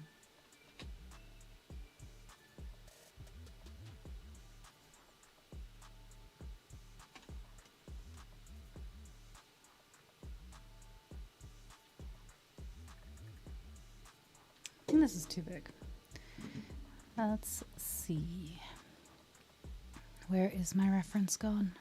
I think this is too big. Let's see. Where is my reference gone?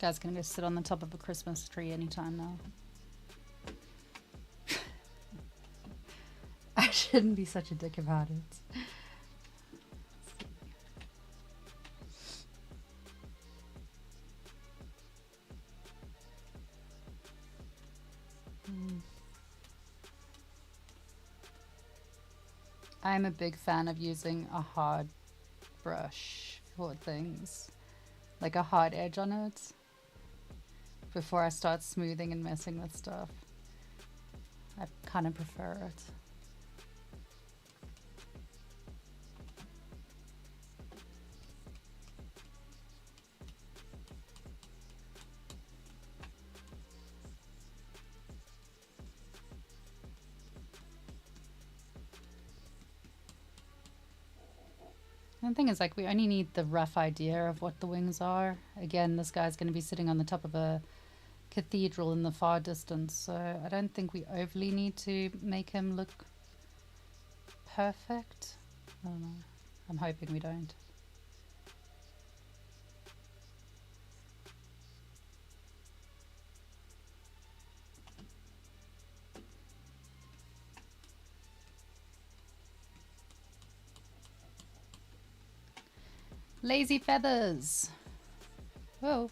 Guy's gonna go sit on the top of a Christmas tree anytime now. I shouldn't be such a dick about it. I'm a big fan of using a hard brush for things, like a hard edge on it, before I start smoothing and messing with stuff. I kind of prefer it. And the thing is, like, we only need the rough idea of what the wings are. Again, this guy's going to be sitting on the top of a cathedral in the far distance, so I don't think we overly need to make him look perfect. I don't know. I'm hoping we don't. Lazy feathers. Whoa.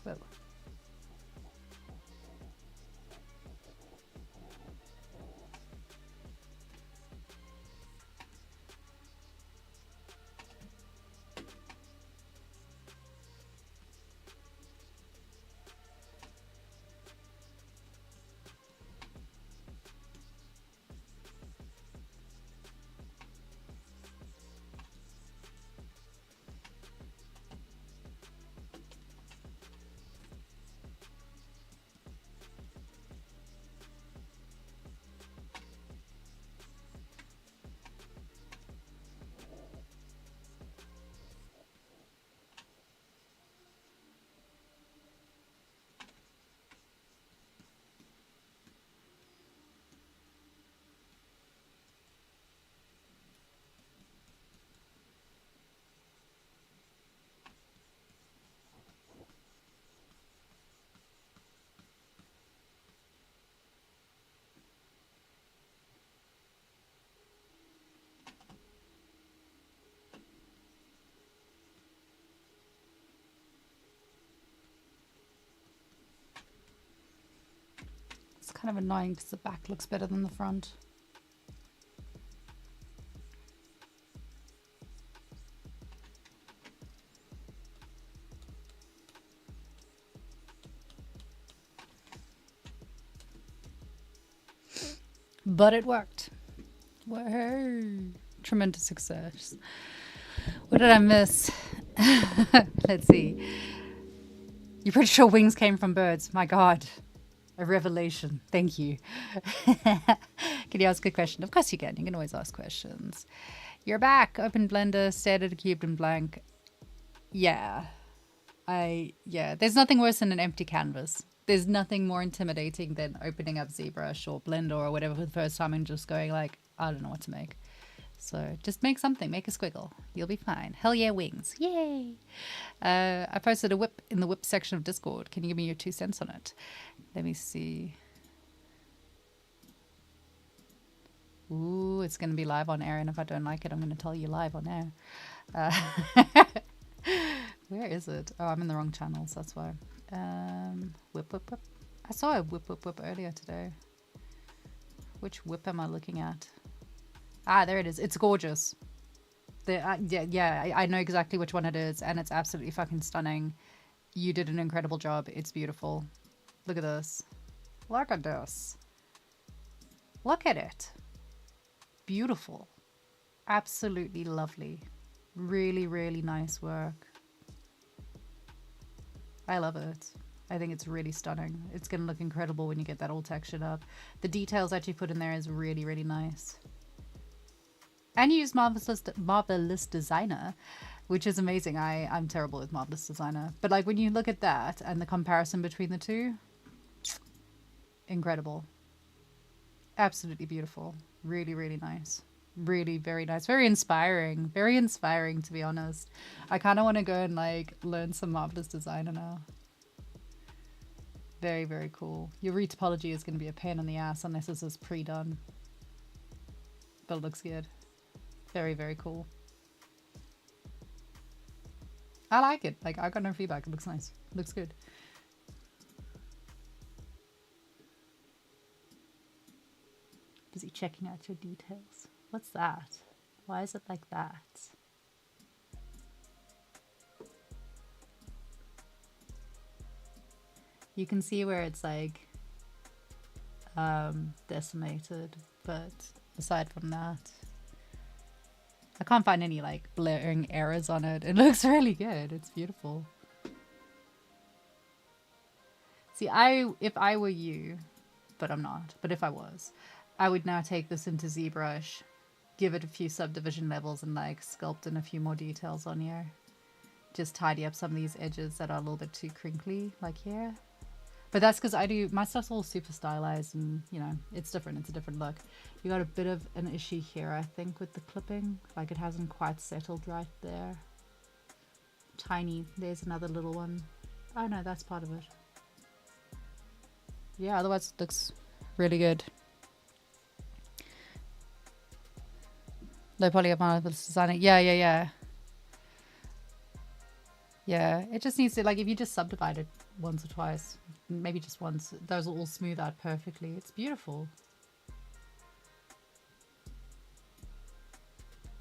Whoa. Kind of annoying because the back looks better than the front. But it worked. Whoa. Tremendous success. What did I miss? Let's see. You're pretty sure wings came from birds. My God. A revelation. Thank you. Can you ask a question? Of course you can. You can always ask questions. You're back. Open Blender, stared at a cube in blank. Yeah. There's nothing worse than an empty canvas. There's nothing more intimidating than opening up ZBrush or Blender or whatever for the first time and just going like, I don't know what to make. So just make something, make a squiggle. You'll be fine. Hell yeah, wings. Yay. I posted a whip in the whip section of Discord. Can you give me your 2 cents on it? Let me see. Ooh, it's going to be live on air. And if I don't like it, I'm going to tell you live on air. Where is it? Oh, I'm in the wrong channels. That's why. Whip, whip, whip. I saw a whip, whip, whip earlier today. Which whip am I looking at? Ah, there it is. It's gorgeous. I know exactly which one it is, and it's absolutely fucking stunning. You did an incredible job. It's beautiful. Look at this. Look at this. Look at it. Beautiful. Absolutely lovely. Really, really nice work. I love it. I think it's really stunning. It's going to look incredible when you get that all textured up. The details that you put in there is really, really nice. And you use Marvelous Designer, which is amazing. I'm terrible with Marvelous Designer. But like when you look at that and the comparison between the two, incredible. Absolutely beautiful. Really, really nice. Really very nice. Very inspiring. Very inspiring, to be honest. I kind of want to go and like learn some Marvelous Designer now. Very, very cool. Your retopology is going to be a pain in the ass unless this is pre-done. But it looks good. Very, very cool. I like it. Like, I got no feedback. It looks nice. It looks good. Busy checking out your details. What's that? Why is it like that? You can see where it's like decimated, but aside from that, I can't find any like blaring errors on it. It looks really good. It's beautiful. See, if I were you, but I'm not, but if I was, I would now take this into ZBrush, give it a few subdivision levels and like sculpt in a few more details on here. Just tidy up some of these edges that are a little bit too crinkly, like here. But that's because my stuff's all super stylized and, you know, it's different. It's a different look. You got a bit of an issue here, I think, with the clipping. Like it hasn't quite settled right there. Tiny. There's another little one. Oh no, that's part of it. Yeah, otherwise it looks really good. Low poly of Marvelous Designer. Yeah, it just needs to, like, if you just subdivide it once or twice, maybe just once, those will all smooth out perfectly. It's beautiful.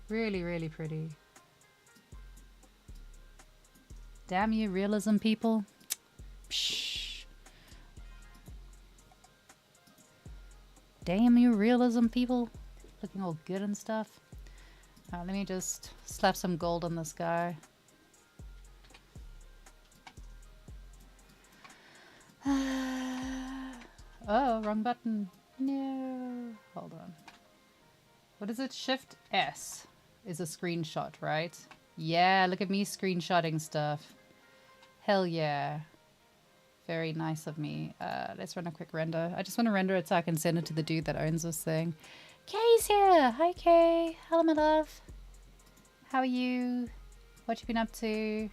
Really, really pretty. Damn you, realism people. Psh. Damn you, realism people. Looking all good and stuff. Let me just slap some gold on this guy. Oh, wrong button. No. Hold on. What is it? Shift S is a screenshot, right? Yeah, look at me screenshotting stuff. Hell yeah. Very nice of me. Let's run a quick render. I just want to render it so I can send it to the dude that owns this thing. Kay's here. Hi, Kay. Hello, my love. How are you? What you been up to?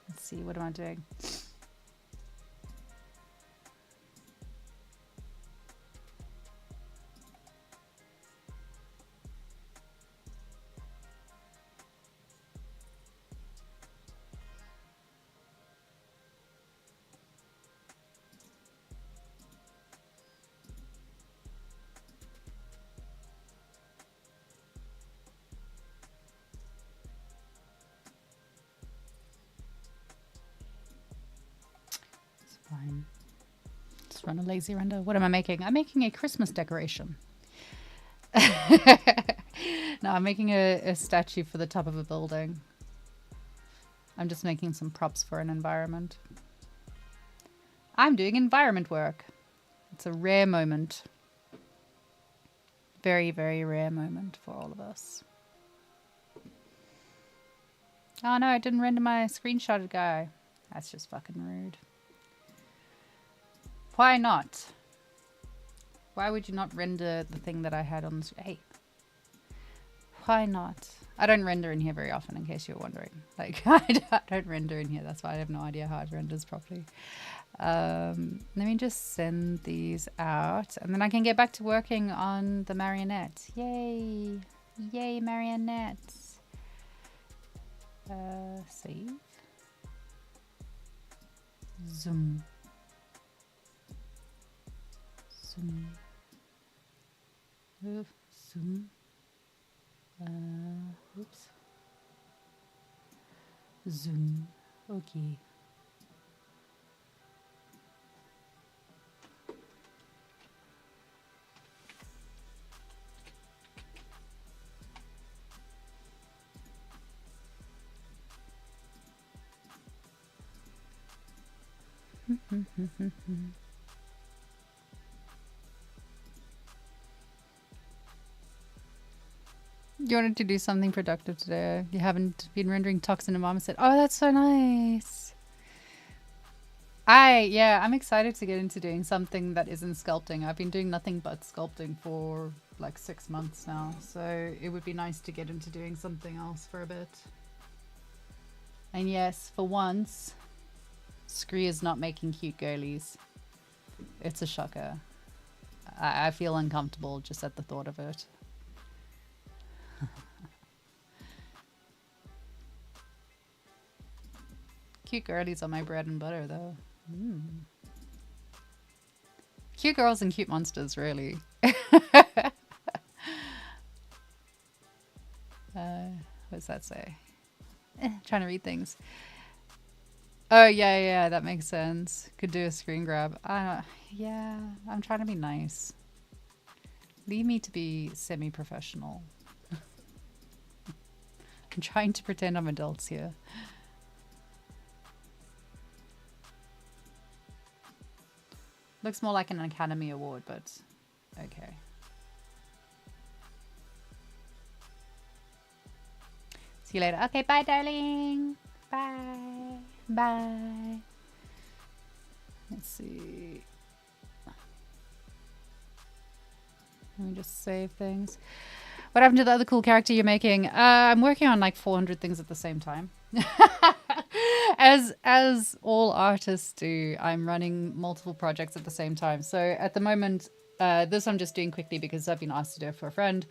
Let's see. What am I doing? just run a lazy render. What am I making? I'm making a Christmas decoration. No, I'm making a statue for the top of a building. I'm just making some props for an environment. I'm doing environment work. It's a rare moment. Very, very rare moment for all of us. Oh no, I didn't render my screenshotted guy. That's just fucking rude. Why not? Why would you not render the thing that I had on the screen? Hey. Why not? I don't render in here very often, in case you're wondering. Like, I don't render in here. That's why I have no idea how it renders properly. Let me just send these out, and then I can get back to working on the marionette. Yay! Yay, marionettes! Save. Zoom. Zoom. Zoom. Oops. Zoom. Okay. You wanted to do something productive today. You haven't been rendering toxin, and Mama said, "Oh, that's so nice." I'm excited to get into doing something that isn't sculpting. I've been doing nothing but sculpting for like 6 months now, so it would be nice to get into doing something else for a bit. And yes, for once, Scree is not making cute girlies. It's a shocker. I feel uncomfortable just at the thought of it. Cute girlies are my bread and butter, though. Cute girls and cute monsters, really. What does that say? Trying to read things. Oh, yeah, that makes sense. Could do a screen grab. Yeah, I'm trying to be nice. Leave me to be semi-professional. I'm trying to pretend I'm adults here. Looks more like an Academy Award, but okay. See you later. Okay, bye, darling. Bye. Bye. Let's see. Let me just save things. What happened to the other cool character you're making? I'm working on like 400 things at the same time. As all artists do, I'm running multiple projects at the same time. So at the moment, this I'm just doing quickly because I've been asked to do it for a friend.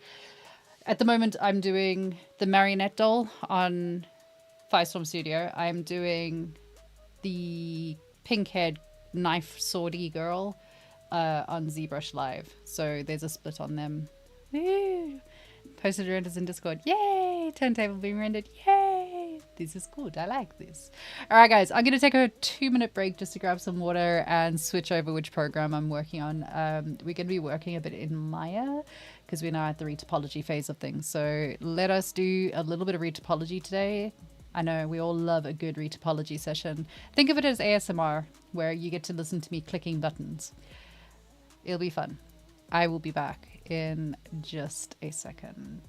At the moment, I'm doing the marionette doll on Firestorm Studio. I'm doing the pink-haired knife swordy girl on ZBrush Live. So there's a split on them. Woo! Posted renders in Discord. Yay! Turntable being rendered. Yay! This is good. I like this. All right, guys. I'm going to take a 2-minute break just to grab some water and switch over which program I'm working on. We're going to be working a bit in Maya because we're now at the retopology phase of things. So let us do a little bit of retopology today. I know we all love a good retopology session. Think of it as ASMR, where you get to listen to me clicking buttons. It'll be fun. I will be back in just a second.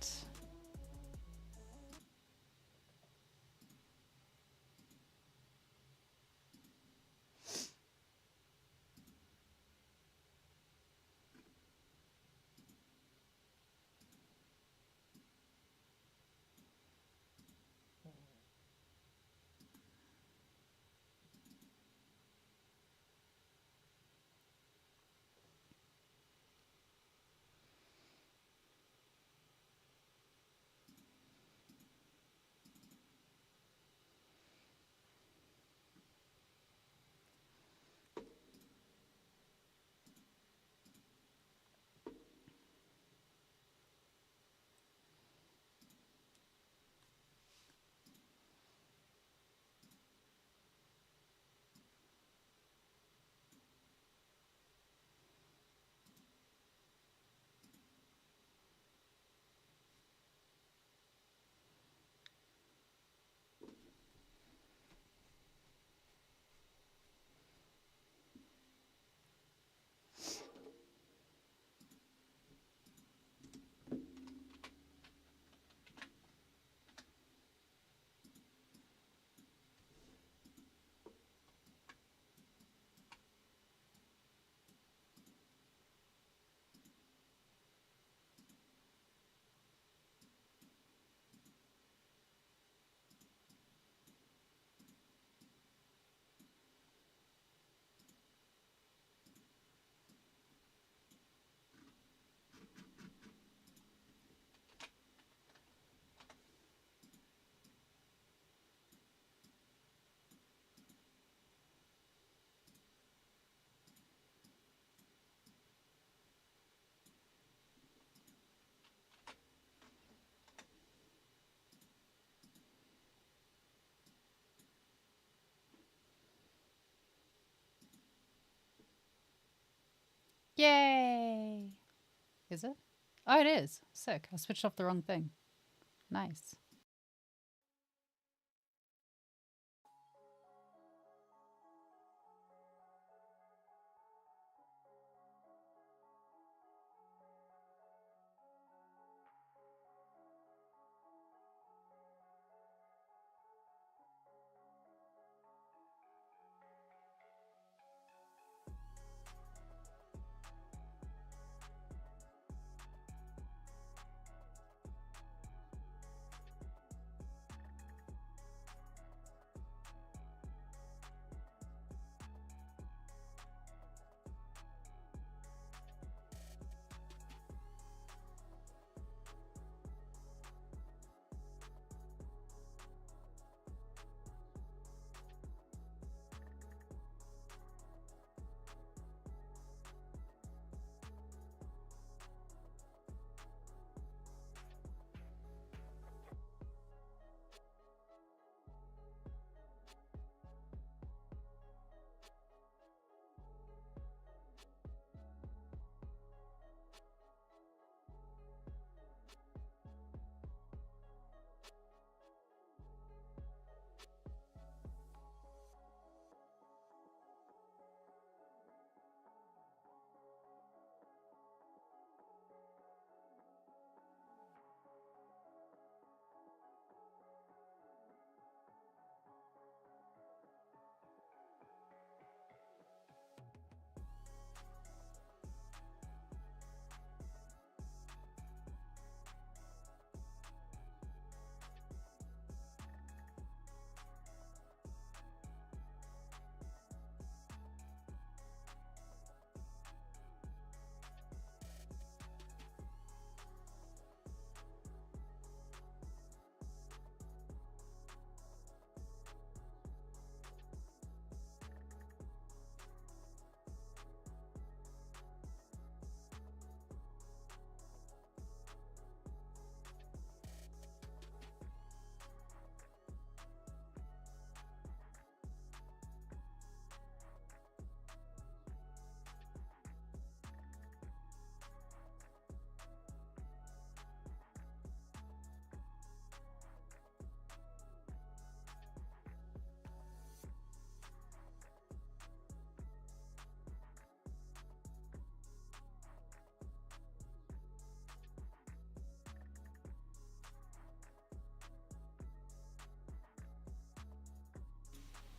Yay! Is it? Oh, it is. Sick. I switched off the wrong thing. Nice.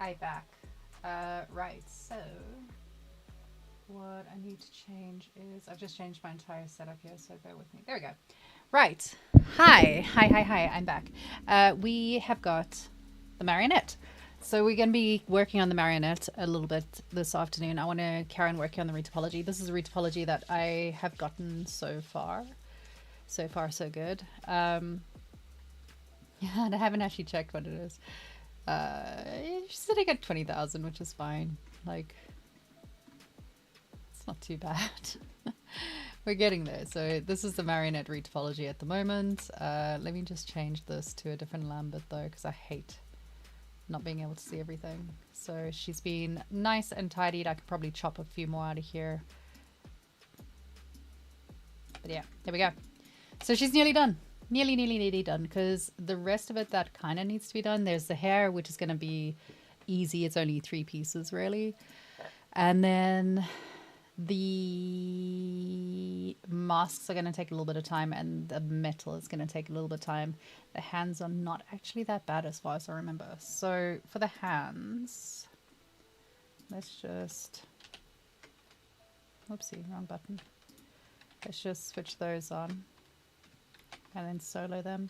Hi, back. Right, so what I need to change is I've just changed my entire setup here, so bear with me. There we go. Right. Hi. I'm back. We have got the marionette. So we're going to be working on the marionette a little bit this afternoon. I want to carry on working on the retopology. This is a retopology that I have gotten so far. So far, so good. Yeah, and I haven't actually checked what it is. She's sitting at 20,000, which is fine. Like, it's not too bad. We're getting there. So this is the marionette retopology at the moment. Let me just change this to a different Lambert though, because I hate not being able to see everything. So she's been nice and tidied. I could probably chop a few more out of here. But yeah, there we go. So she's nearly done. Nearly done, because the rest of it that kind of needs to be done. There's the hair, which is going to be easy. It's only 3 pieces really. And then the masks are going to take a little bit of time, and the metal is going to take a little bit of time. The hands are not actually that bad as far as I remember. So for the hands, let's just, whoopsie, wrong button. Let's just switch those on and then solo them.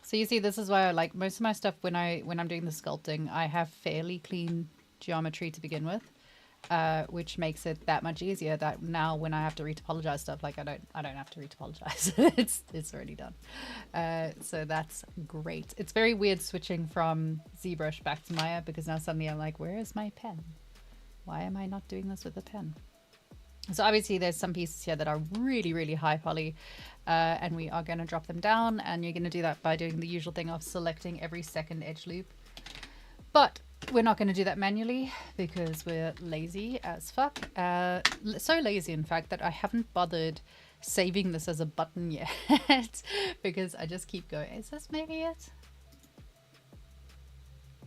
So you see, this is why I like most of my stuff when I'm doing the sculpting. I have fairly clean geometry to begin with, which makes it that much easier. That now when I have to retopologize stuff, like I don't have to retopologize. it's already done. So that's great. It's very weird switching from ZBrush back to Maya, because now suddenly I'm like, where is my pen? Why am I not doing this with a pen? So obviously there's some pieces here that are really high poly, and we are going to drop them down, and you're going to do that by doing the usual thing of selecting every second edge loop. But We're not going to do that manually because we're lazy as fuck. So lazy, in fact, that I haven't bothered saving this as a button yet because I just keep going. Is this maybe it?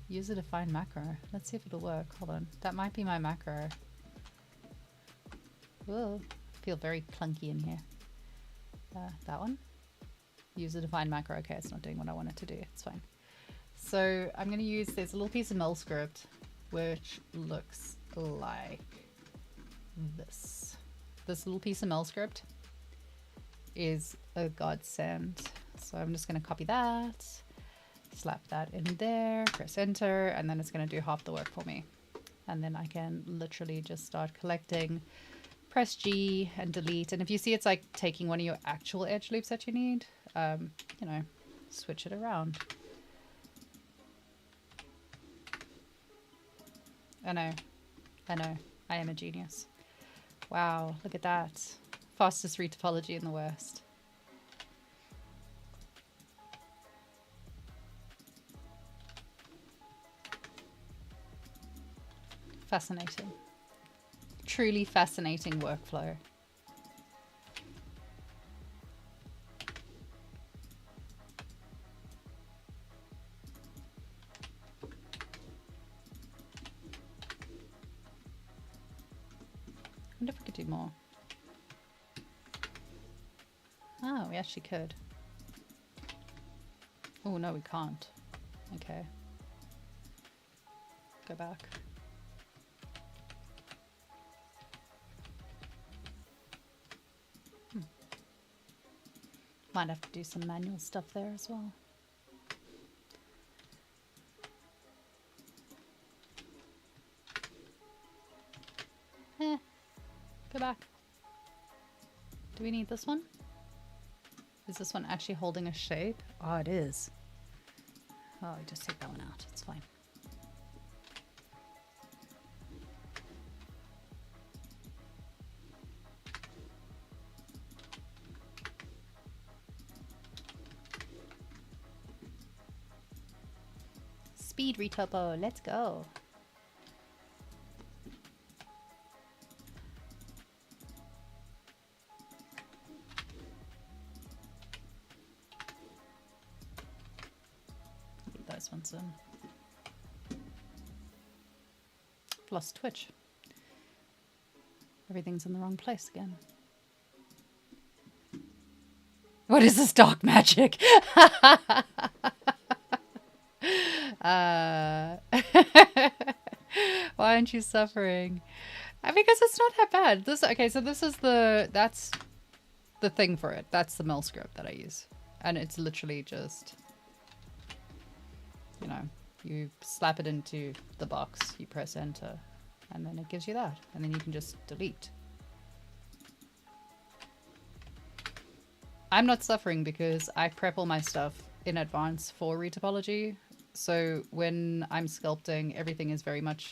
Use a defined macro. Let's see if it'll work. Hold on. That might be my macro. Whoa. Feel very clunky in here. That one. Use a defined macro. Okay, it's not doing what I want it to do. It's fine. So I'm going to use this little piece of mill script, which looks like this. This little piece of mill script is a godsend. So I'm just going to copy that, slap that in there, press enter, and then it's going to do half the work for me. And then I can literally just start collecting, press G and delete. And if you see it's like taking one of your actual edge loops that you need, you know, switch it around. I know, I am a genius. Wow, look at that. Fastest retopology in the West. Fascinating. Truly fascinating workflow. I wonder if we could do more. Oh, we actually could. Oh, no, we can't. Okay. Go back. Might have to do some manual stuff there as well. Go back. Do we need this one? Is this one actually holding a shape? Oh, it is. Oh, just take that one out. It's fine. Speed retopo. Let's go. Those ones in. I've lost Twitch. Everything's in the wrong place again. What is this dark magic? Why aren't you suffering? Because it's not that bad. Okay, so this is that's the thing for it. That's the mill script that I use. And it's literally just, you know, you slap it into the box, you press enter, and then it gives you that. And then you can just delete. I'm not suffering because I prep all my stuff in advance for retopology. So when I'm sculpting, everything is very much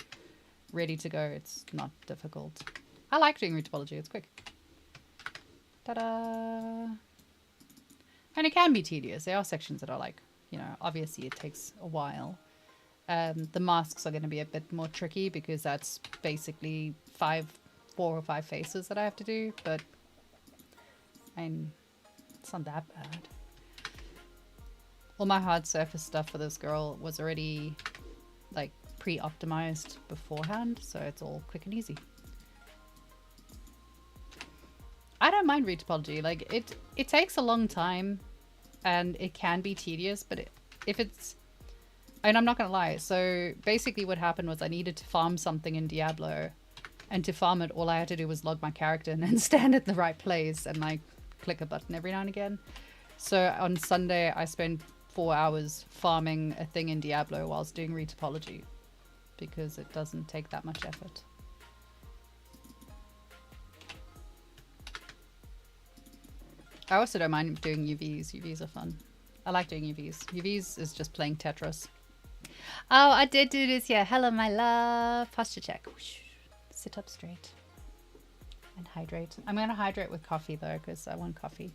ready to go. It's not difficult. I like doing retopology. It's quick. Ta-da! And it can be tedious. There are sections that are like, you know, obviously it takes a while. The masks are going to be a bit more tricky because that's basically 4 or 5 faces that I have to do. But it's not that bad. All my hard surface stuff for this girl was already like pre-optimized beforehand, so it's all quick and easy. I don't mind retopology. Like it takes a long time and it can be tedious, but if it's, and I'm not gonna lie, so basically what happened was I needed to farm something in Diablo, and to farm it all I had to do was log my character and then stand at the right place and like click a button every now and again. So on Sunday I spent 4 hours farming a thing in Diablo whilst doing retopology because it doesn't take that much effort. I also don't mind doing UVs. UVs are fun. I like doing UVs. UVs is just playing Tetris. Oh, I did do this, yeah. Hello, my love. Posture check. Sit up straight. And hydrate. I'm going to hydrate with coffee, though, because I want coffee.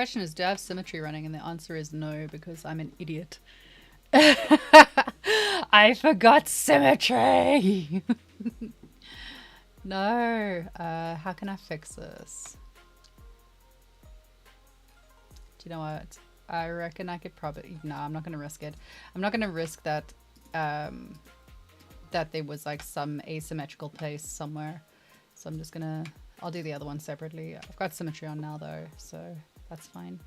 question is, do I have symmetry running? And the answer is no, because I'm an idiot. I forgot symmetry. No. How can I fix this? Do you know what? I reckon I could probably... No, I'm not going to risk it. I'm not going to risk that that there was like some asymmetrical place somewhere. So I'm just going to... I'll do the other one separately. I've got symmetry on now though, so that's fine.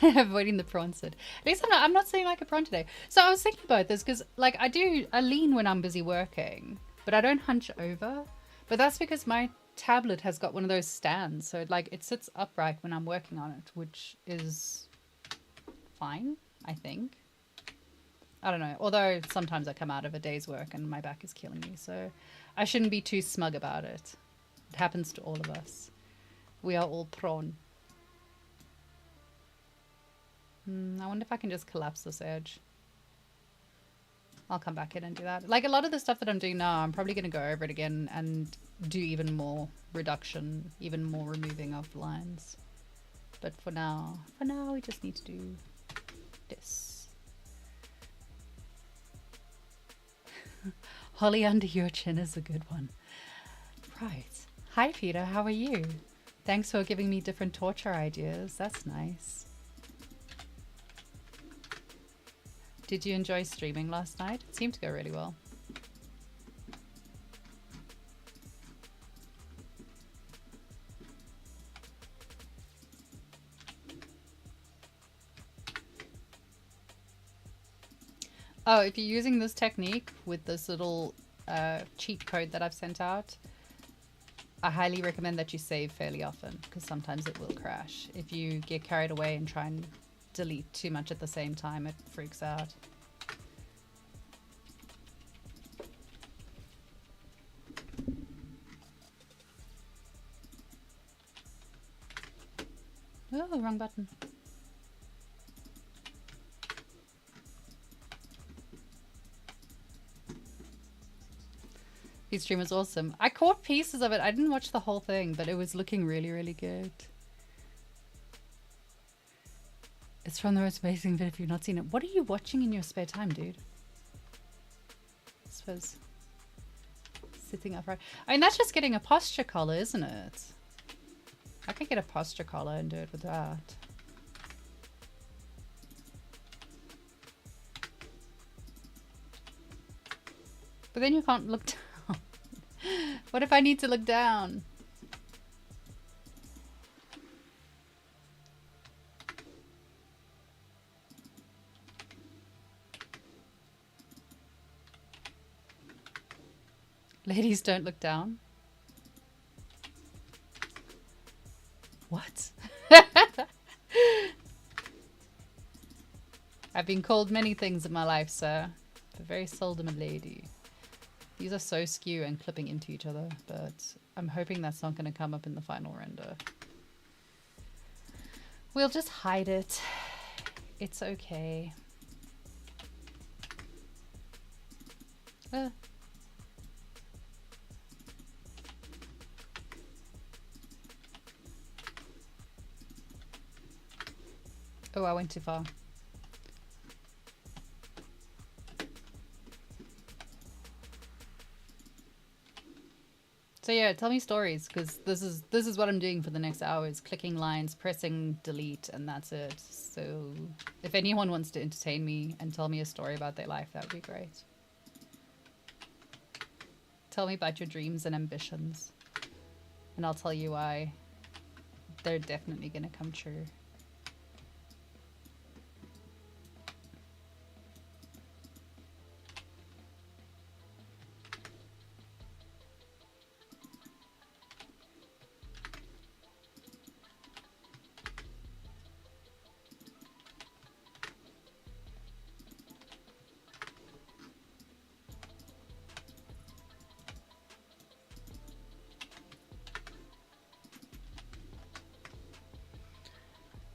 Avoiding the prawn sit. At least I'm not saying like a prawn today. So I was thinking about this because like I lean when I'm busy working, but I don't hunch over. But that's because my tablet has got one of those stands, so like it sits upright when I'm working on it, which is fine, I think. I don't know. Although sometimes I come out of a day's work and my back is killing me, so I shouldn't be too smug about it. It happens to all of us. We are all prawn. I wonder if I can just collapse this edge. I'll come back in and do that. Like a lot of the stuff that I'm doing now, I'm probably going to go over it again and do even more reduction, even more removing of lines. But for now we just need to do this. Holly under your chin is a good one. Right. Hi Peter, how are you? Thanks for giving me different torture ideas. That's nice. Did you enjoy streaming last night? It seemed to go really well. Oh, if you're using this technique with this little cheat code that I've sent out, I highly recommend that you save fairly often, because sometimes it will crash. If you get carried away and try and delete too much at the same time, it freaks out. Oh, wrong button. His stream was awesome. I caught pieces of it. I didn't watch the whole thing, but it was looking really, really good. It's from the most amazing bit if you've not seen it. What are you watching in your spare time, dude? I suppose sitting upright. I mean, that's just getting a posture collar, isn't it? I could get a posture collar and do it with that. But then you can't look down. What if I need to look down? Ladies, don't look down. What? I've been called many things in my life, sir, but very seldom a lady. These are so skew and clipping into each other, but I'm hoping that's not going to come up in the final render. We'll just hide it. It's okay. Oh, I went too far. So yeah, tell me stories, because this is what I'm doing for the next hour, is clicking lines, pressing delete, and that's it. So if anyone wants to entertain me and tell me a story about their life, that would be great. Tell me about your dreams and ambitions, and I'll tell you why they're definitely gonna come true.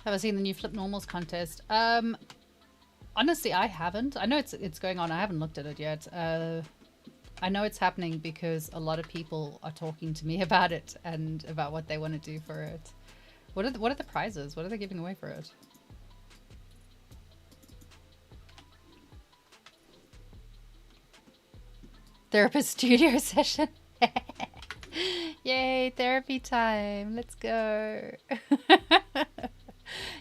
Have I seen the new Flip Normals contest? Honestly, I haven't. I know it's going on. I haven't looked at it yet. I know it's happening because a lot of people are talking to me about it and about what they want to do for it. What are the prizes? What are they giving away for it? Therapist studio session. Yay, therapy time. Let's go.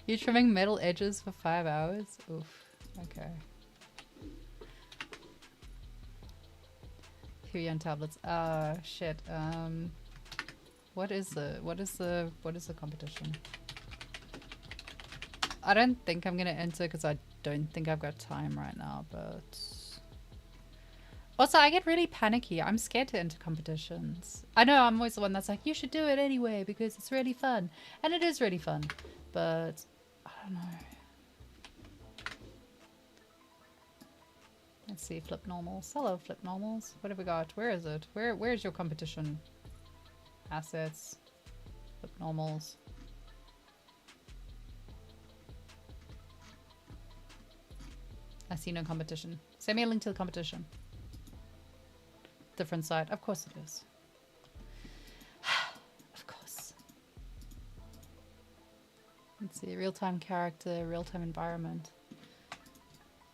You're trimming metal edges for 5 hours? Oof. Okay. Huey on tablets. Shit. What is the competition? I don't think I'm gonna enter because I don't think I've got time right now, but also I get really panicky. I'm scared to enter competitions. I know I'm always the one that's like, you should do it anyway because it's really fun. And it is really fun, but I don't know. Let's see, flip normals. Hello, flip normals. What have we got? Where is it? Where's your competition? Assets. Flip normals. I see no competition. Send me a link to the competition. Different site. Of course it is. Of course. Let's see. Real-time character, real-time environment.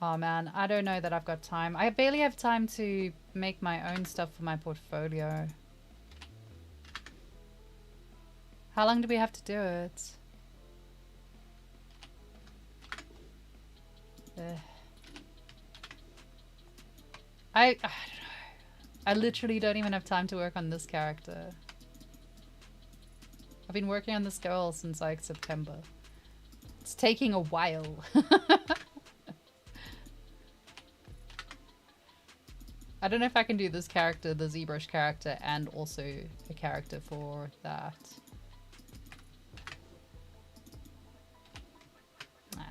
Oh man, I don't know that I've got time. I barely have time to make my own stuff for my portfolio. How long do we have to do it? I don't know. I literally don't even have time to work on this character. I've been working on this girl since like September. It's taking a while. I don't know if I can do this character, the ZBrush character, and also a character for that. Nah.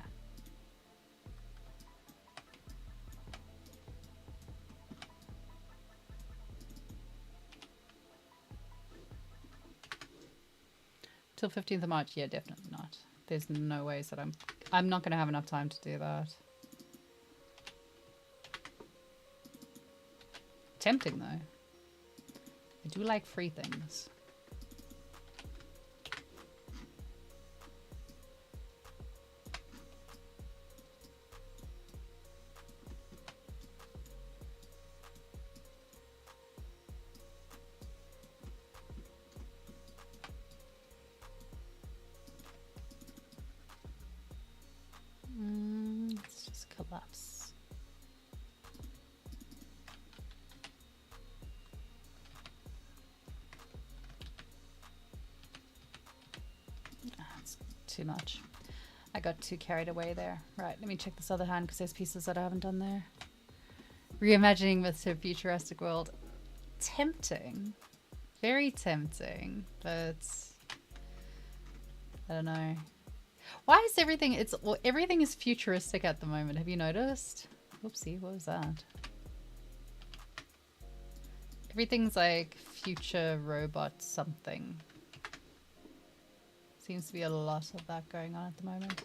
Till 15th of March? Yeah, definitely not. There's no ways that I'm not going to have enough time to do that. Tempting though. I do like free things. Let's just collapse. Too much. I got too carried away there. Right, let me check this other hand because there's pieces that I haven't done there. Reimagining myths to a futuristic world. Tempting. Very tempting, but I don't know. Why is everything everything is futuristic at the moment? Have you noticed? Whoopsie, what was that? Everything's like future robot something. Seems to be a lot of that going on at the moment.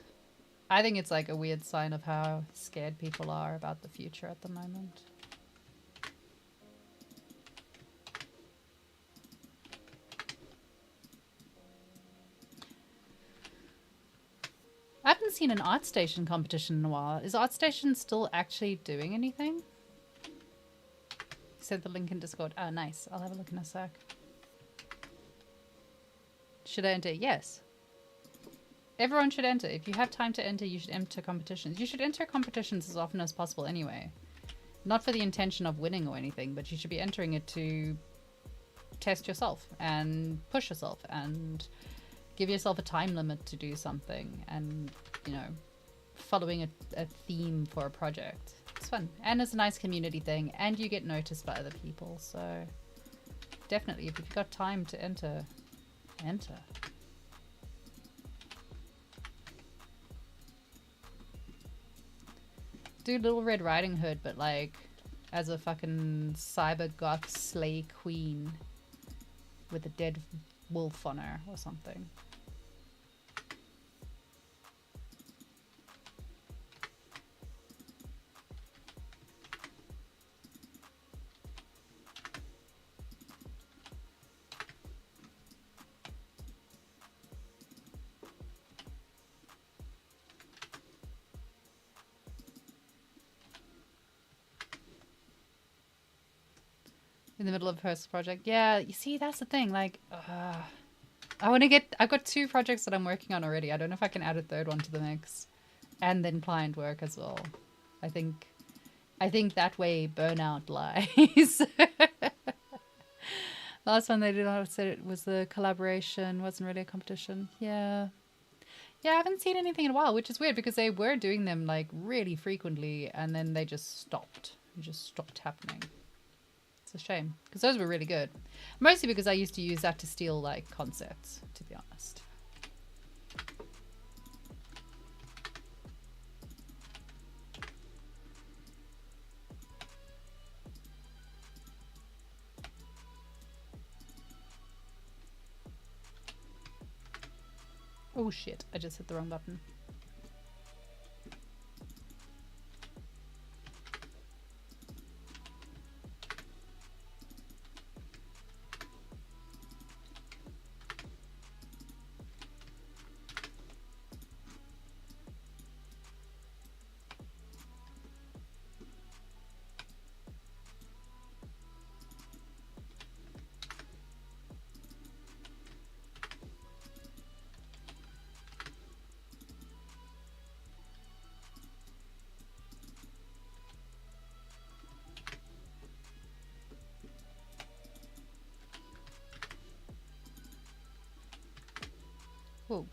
I think it's like a weird sign of how scared people are about the future at the moment. I haven't seen an ArtStation competition in a while. Is ArtStation still actually doing anything? Sent the link in Discord. Oh, nice. I'll have a look in a sec. Should I enter? Yes. Everyone should enter. If you have time to enter, you should enter competitions. You should enter competitions as often as possible anyway. Not for the intention of winning or anything, but you should be entering it to test yourself and push yourself and give yourself a time limit to do something and, you know, following a theme for a project. It's fun. And it's a nice community thing and you get noticed by other people. So definitely, if you've got time to enter, enter. Do Little Red Riding Hood, but like as a fucking cyber goth slay queen with a dead wolf on her or something. in the middle of a personal project. Yeah, you see, that's the thing. Like, I've got 2 projects that I'm working on already. I don't know if I can add a third one to the mix. And then client work as well. I think that way burnout lies. Last one they did not said it was the collaboration, wasn't really a competition. Yeah. Yeah, I haven't seen anything in a while, which is weird because they were doing them like really frequently and then they just stopped. It just stopped happening. It's a shame because those were really good. Mostly because I used to use that to steal like concepts, to be honest. Oh shit, I just hit the wrong button. Whoa.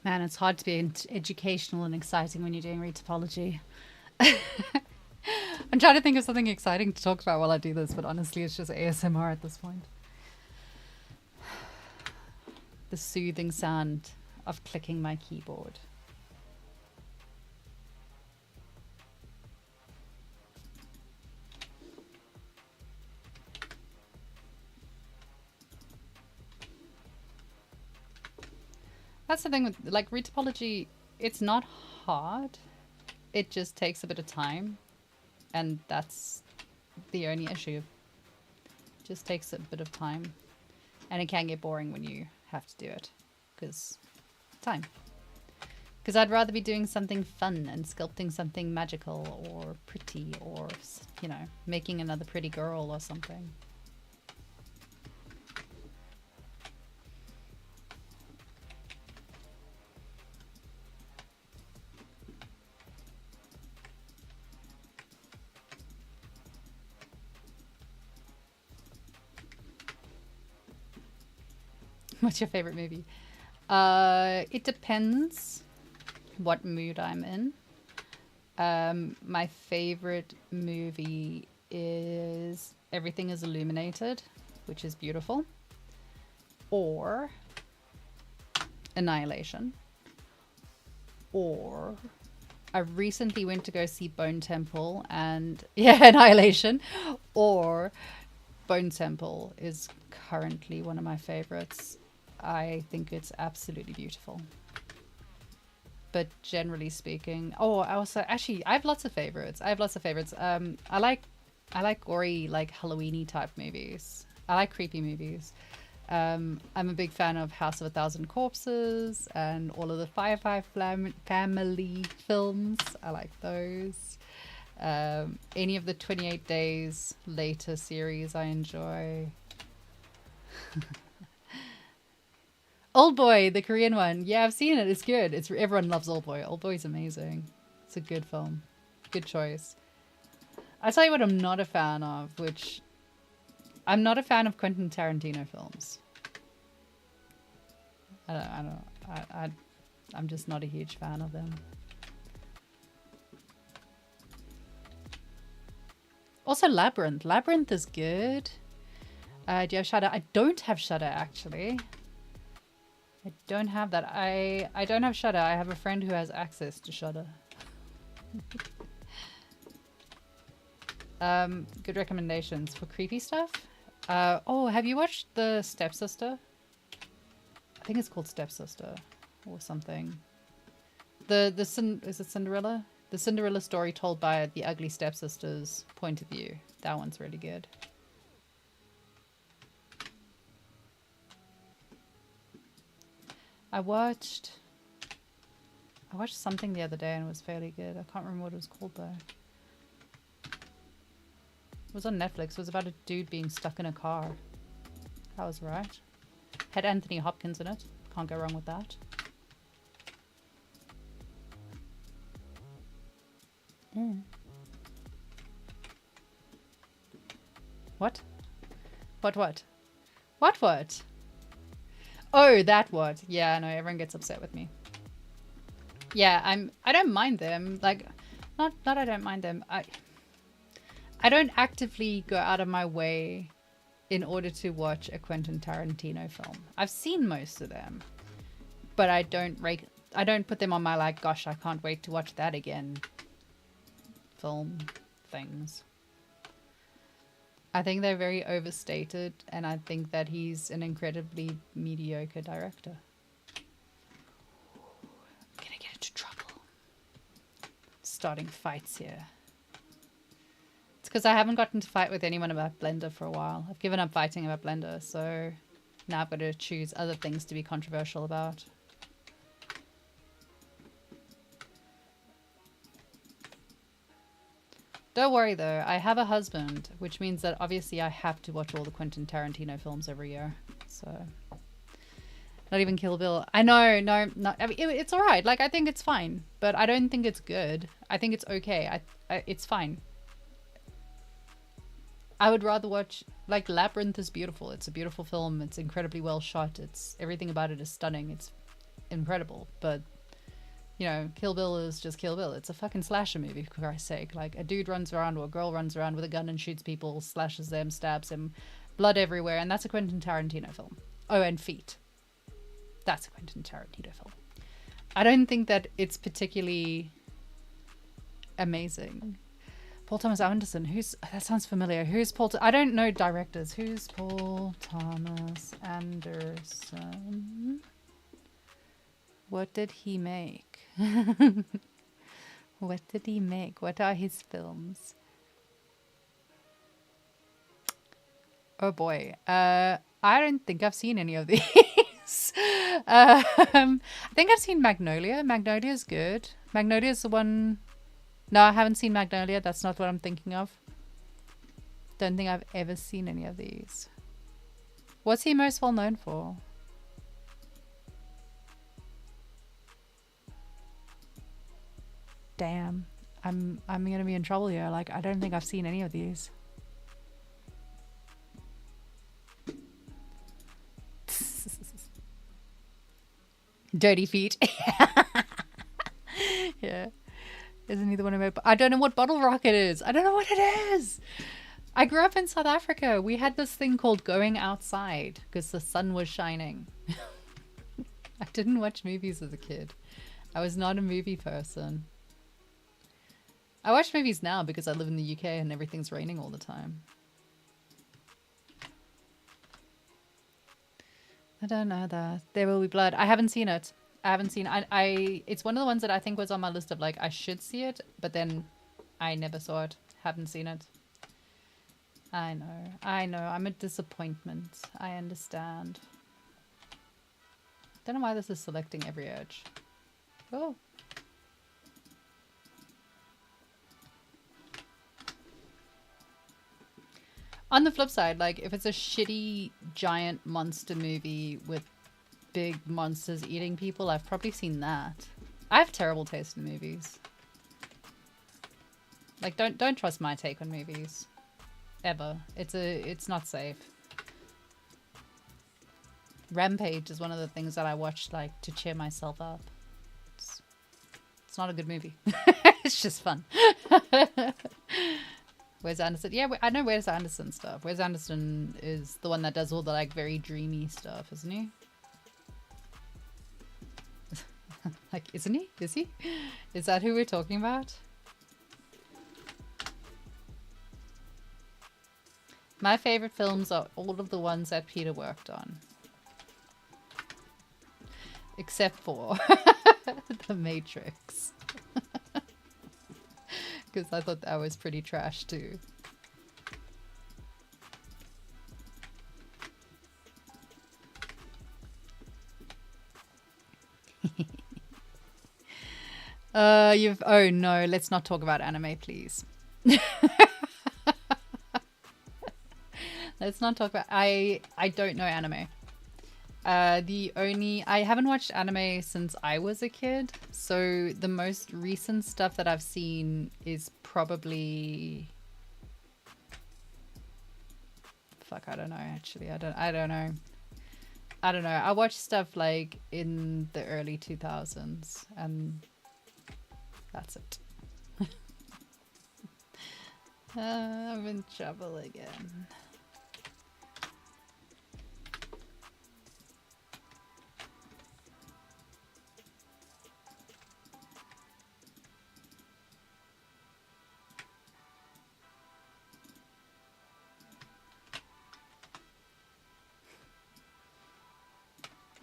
Man, it's hard to be educational and exciting when you're doing retopology. I'm trying to think of something exciting to talk about while I do this, but honestly, it's just ASMR at this point. The soothing sound of clicking my keyboard. That's the thing with like retopology, it's not hard. It just takes a bit of time. And that's the only issue. It just takes a bit of time. And it can get boring when you have to do it. Because time. Because I'd rather be doing something fun and sculpting something magical or pretty or, you know, making another pretty girl or something. What's your favorite movie? It depends what mood I'm in. My favorite movie is Everything is Illuminated, which is beautiful, or Annihilation, or I recently went to go see Bone Temple and Annihilation, or Bone Temple is currently one of my favorites. I think it's absolutely beautiful. But generally speaking, I have lots of favorites. I like gory, like Halloweeny type movies. I like creepy movies. I'm a big fan of House of a Thousand Corpses and all of the Firefly family films. I like those. Any of the 28 Days Later series I enjoy. Old Boy, the Korean one. Yeah, I've seen it. It's good. Everyone loves Old Boy. Old Boy's amazing. It's a good film. Good choice. I'll tell you what I'm not a fan of, which I'm not a fan of Quentin Tarantino films. I'm just not a huge fan of them. Also Labyrinth. Labyrinth is good. Do you have Shudder? I don't have Shudder, actually. I don't have that. I don't have Shudder. I have a friend who has access to Shudder. Good recommendations for creepy stuff. Have you watched The Stepsister? I think it's called Stepsister or something. Is it Cinderella? The Cinderella story told by the ugly stepsister's point of view. That one's really good. I watched something the other day and it was fairly good. I can't remember what it was called though. It was on Netflix. It was about a dude being stuck in a car. That was right. Had Anthony Hopkins in it. Can't go wrong with that. What? What? Oh, that what? Yeah, no, everyone gets upset with me. Yeah, I don't mind them. Like, not I don't mind them. I don't actively go out of my way in order to watch a Quentin Tarantino film. I've seen most of them, but I don't put them on my like, gosh, I can't wait to watch that again film things. I think they're very overstated, and I think that he's an incredibly mediocre director. I'm gonna get into trouble. Starting fights here. It's because I haven't gotten to fight with anyone about Blender for a while. I've given up fighting about Blender, so now I've got to choose other things to be controversial about. Don't worry though, I have a husband, which means that obviously I have to watch all the Quentin Tarantino films every year. So, not even Kill Bill. I know, no, I mean, it's alright. Like, I think it's fine, but I don't think it's good. I think it's okay. It's fine. I would rather watch, like, Labyrinth is beautiful. It's a beautiful film. It's incredibly well shot. Everything about it is stunning. It's incredible, but you know, Kill Bill is just Kill Bill. It's a fucking slasher movie, for Christ's sake. Like, a dude runs around or a girl runs around with a gun and shoots people, slashes them, stabs them, blood everywhere, and that's a Quentin Tarantino film. Oh, and feet. That's a Quentin Tarantino film. I don't think that it's particularly amazing. Paul Thomas Anderson. That sounds familiar. Who's Paul? I don't know directors. Who's Paul Thomas Anderson? What did he make? What did he make? What are his films? Oh boy. I don't think I've seen any of these. I think I've seen Magnolia. Magnolia's good. Magnolia's the one... No, I haven't seen Magnolia. That's not what I'm thinking of. Don't think I've ever seen any of these. What's he most well known for? Damn, I'm gonna be in trouble here. Like, I don't think I've seen any of these. Dirty feet. Yeah. Isn't he the one who made... I don't know what bottle rocket is. I don't know what it is. I grew up in South Africa. We had this thing called going outside because the sun was shining. I didn't watch movies as a kid. I was not a movie person. I watch movies now because I live in the UK and everything's raining all the time. I don't know that. There Will Be Blood. I haven't seen it. It's one of the ones that I think was on my list of like, I should see it, but then I never saw it. Haven't seen it. I know. I'm a disappointment. I understand. Don't know why this is selecting every edge. Oh. On the flip side, like, if it's a shitty giant monster movie with big monsters eating people, I've probably seen that. I have terrible taste in movies. Like, don't trust my take on movies. Ever. It's not safe. Rampage is one of the things that I watched, like, to cheer myself up. It's not a good movie. It's just fun. Wes Anderson. Yeah, I know Wes Anderson stuff. Wes Anderson is the one that does all the, like, very dreamy stuff, isn't he? Like, isn't he? Is he? Is that who we're talking about? My favorite films are all of the ones that Peter worked on. Except for The Matrix. Because I thought that was pretty trash too. Oh no, let's not talk about anime, please. Let's not talk about... I don't know anime. I haven't watched anime since I was a kid, so the most recent stuff that I've seen is probably... Fuck, I don't know, actually. I don't know. I watched stuff like in the early 2000s, and that's it. I'm in trouble again.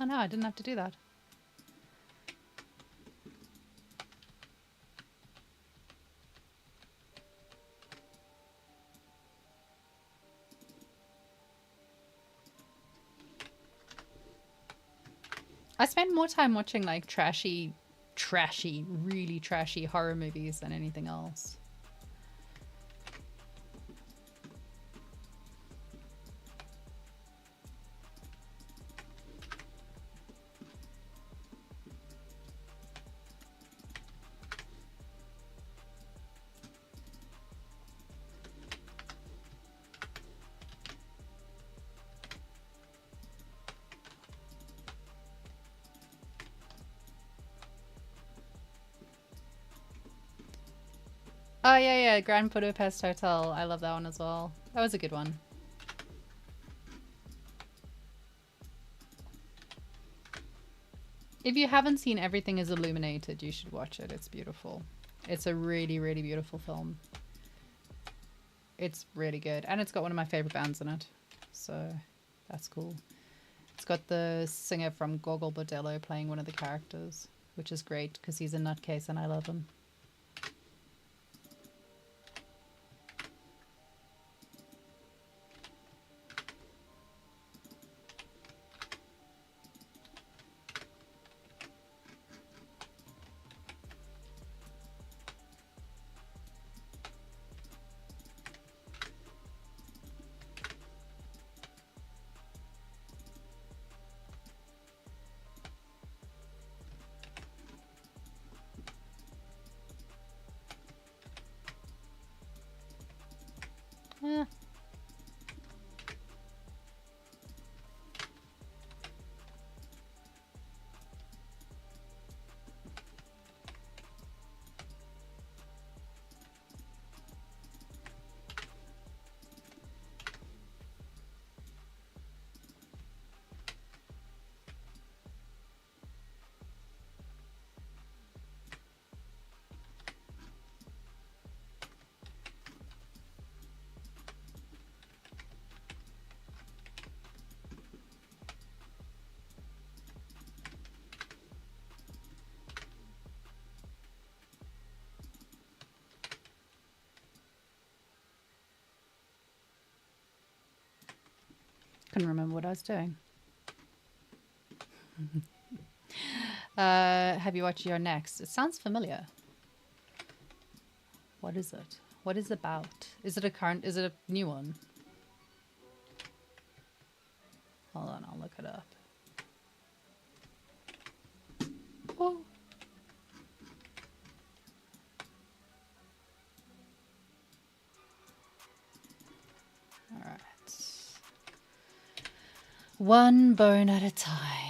Oh no, I didn't have to do that. I spend more time watching like trashy, really trashy horror movies than anything else. Oh yeah, Grand Budapest Hotel. I love that one as well. That was a good one. If you haven't seen Everything is Illuminated, you should watch it. It's beautiful. It's a really, really beautiful film. It's really good. And it's got one of my favorite bands in it. So that's cool. It's got the singer from Gogol Bordello playing one of the characters, which is great because he's a nutcase and I love him. couldn't remember what I was doing. Have you watched Your Next? It sounds familiar. What is it? What is it about? Is it a new one? Hold on, I'll look it up. Oh. All right. One bone at a time.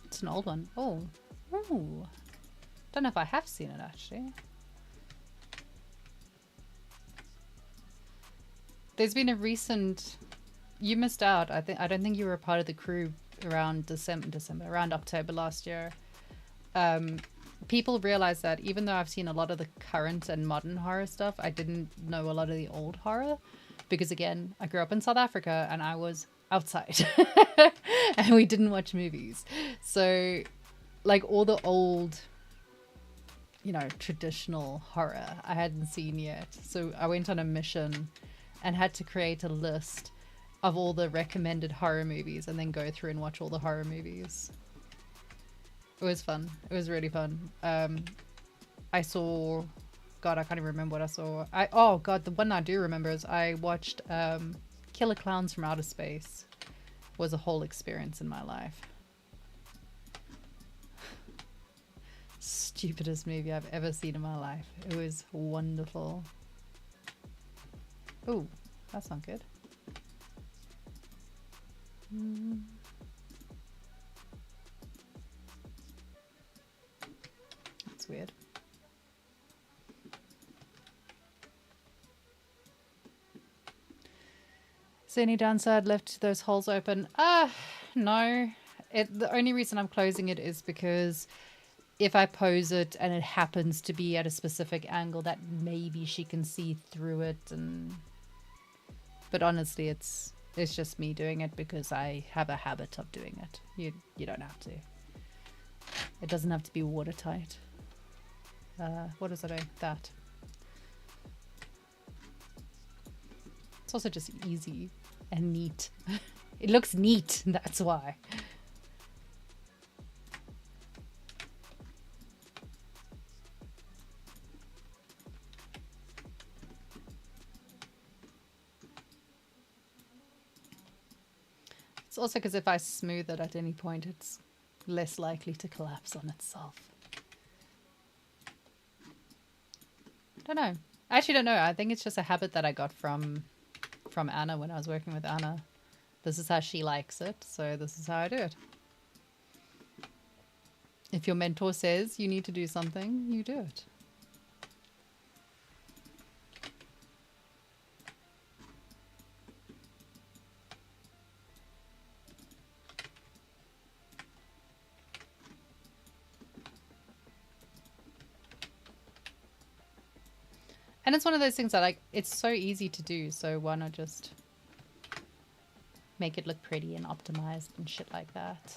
It's an old one. Oh. Ooh. Don't know if I have seen it actually. There's been a recent. You missed out. I don't think you were a part of the crew around around October last year. People realized that even though I've seen a lot of the current and modern horror stuff, I didn't know a lot of the old horror because again, I grew up in South Africa and I was outside and we didn't watch movies. So like all the old, you know, traditional horror I hadn't seen yet. So I went on a mission and had to create a list of all the recommended horror movies and then go through and watch all the horror movies. It was fun. It was really fun. I saw, God, I can't even remember what I saw. Oh God, the one I do remember is I watched Killer Clowns from Outer Space. Was a whole experience in my life. Stupidest movie I've ever seen in my life. It was wonderful. Oh, that's not good. That's weird. Is there any downside left to those holes open? No. The only reason I'm closing it is because if I pose it and it happens to be at a specific angle that maybe she can see through it, and but honestly it's just me doing it because I have a habit of doing it. You don't have to. It doesn't have to be watertight. What is it? That. It's also just easy and neat. It looks neat, that's why. It's also because if I smooth it at any point, it's less likely to collapse on itself. Don't know. I actually don't know. I think it's just a habit that I got from Anna when I was working with Anna. This is how she likes it, so this is how I do it. If your mentor says you need to do something, you do it. And it's one of those things that, like, it's so easy to do, so why not just make it look pretty and optimized and shit like that.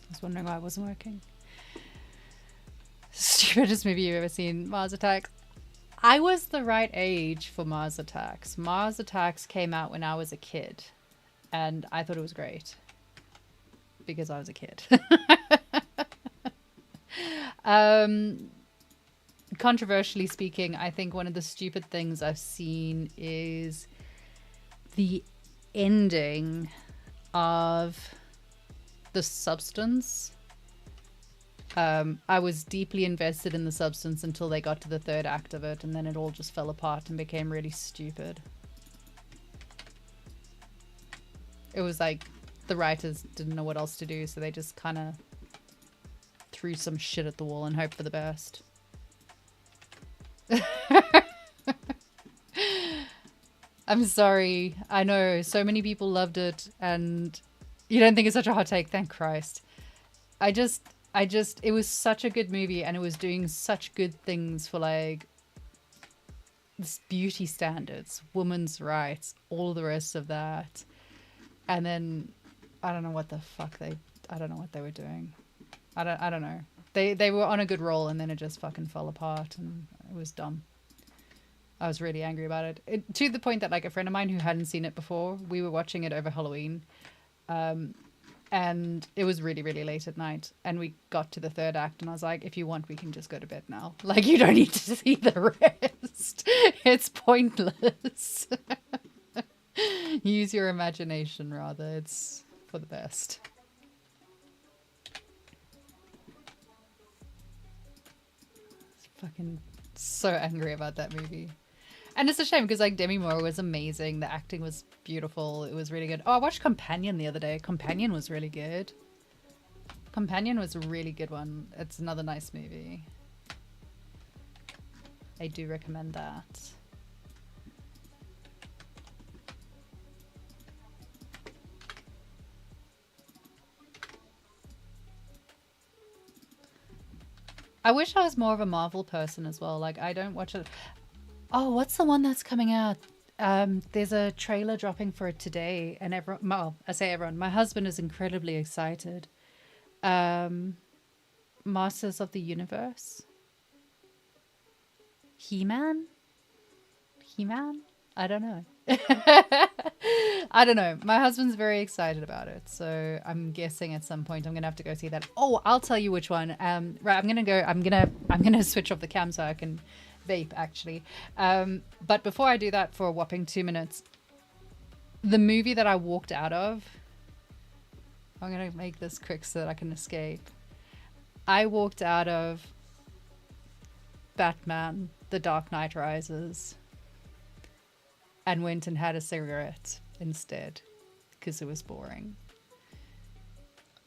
I was wondering why it wasn't working. Stupidest movie you've ever seen, Mars Attacks. I was the right age for Mars Attacks. Mars Attacks came out when I was a kid, and I thought it was great because I was a kid. Controversially speaking, I think one of the stupid things I've seen is the ending of The Substance. I was deeply invested in The Substance until they got to the third act of it, and then it all just fell apart and became really stupid. It was like the writers didn't know what else to do, so they just kind of threw some shit at the wall and hoped for the best. I'm sorry. I know so many people loved it, and you don't think it's such a hot take. Thank Christ. I just, it was such a good movie, and it was doing such good things for like this beauty standards, women's rights, all the rest of that. And then I don't know what the fuck I don't know what they were doing. I don't know. They were on a good roll, and then it just fucking fell apart, and it was dumb. I was really angry about it. To the point that like a friend of mine who hadn't seen it before, we were watching it over Halloween. And it was really, really late at night. And we got to the third act, and I was like, if you want, we can just go to bed now. Like, you don't need to see the rest. It's pointless. Use your imagination, rather. It's for the best. Fucking so angry about that movie. And it's a shame because like Demi Moore was amazing. The acting was beautiful. It was really good. Oh, I watched Companion the other day. Companion was really good. Companion was a really good one. It's another nice movie. I do recommend that. I wish I was more of a Marvel person as well. Like, I don't watch it. Oh, what's the one that's coming out? There's a trailer dropping for it today, and everyone, well, I say everyone, my husband is incredibly excited. Masters of the Universe? He-Man? He-Man? I don't know. I don't know. My husband's very excited about it, so I'm guessing at some point I'm gonna have to go see that. Oh, I'll tell you which one. Right, I'm gonna switch off the cam so I can vape actually. But before I do that for a whopping 2 minutes, the movie that I walked out of, I'm gonna make this quick so that I can escape. I walked out of Batman, The Dark Knight Rises, and went and had a cigarette instead because it was boring.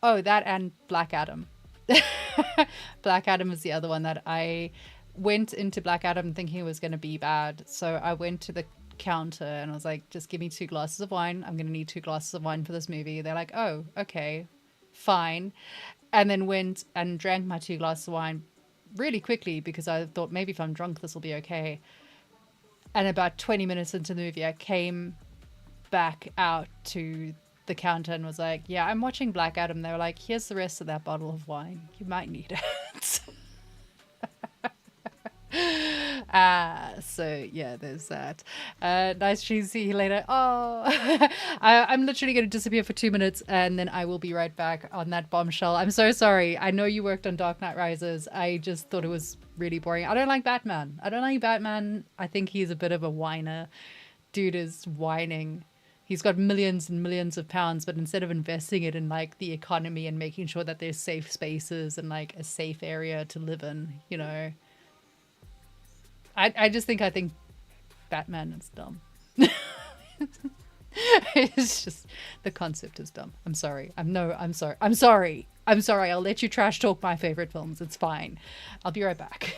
Oh, that and Black Adam. Black Adam is the other one that I went into Black Adam thinking it was going to be bad. So I went to the counter and I was like, just give me 2 glasses of wine. I'm going to need 2 glasses of wine for this movie. They're like, oh, okay, fine. And then went and drank my 2 glasses of wine really quickly because I thought maybe if I'm drunk, this will be okay. And about 20 minutes into the movie, I came back out to the counter and was like, yeah, I'm watching Black Adam. They were like, here's the rest of that bottle of wine. You might need it. So yeah, there's that. Nice to see you later. Oh, I'm literally going to disappear for 2 minutes and then I will be right back on that bombshell. I'm so sorry. I know you worked on Dark Knight Rises. I just thought it was really boring. I don't like Batman. I think he's a bit of a whiner. Dude is whining. He's got millions and millions of pounds, but instead of investing it in like the economy and making sure that there's safe spaces and like a safe area to live in, you know. I think Batman is dumb. It's just, the concept is dumb. I'm sorry. I'm sorry. I'll let you trash talk my favorite films. It's fine. I'll be right back.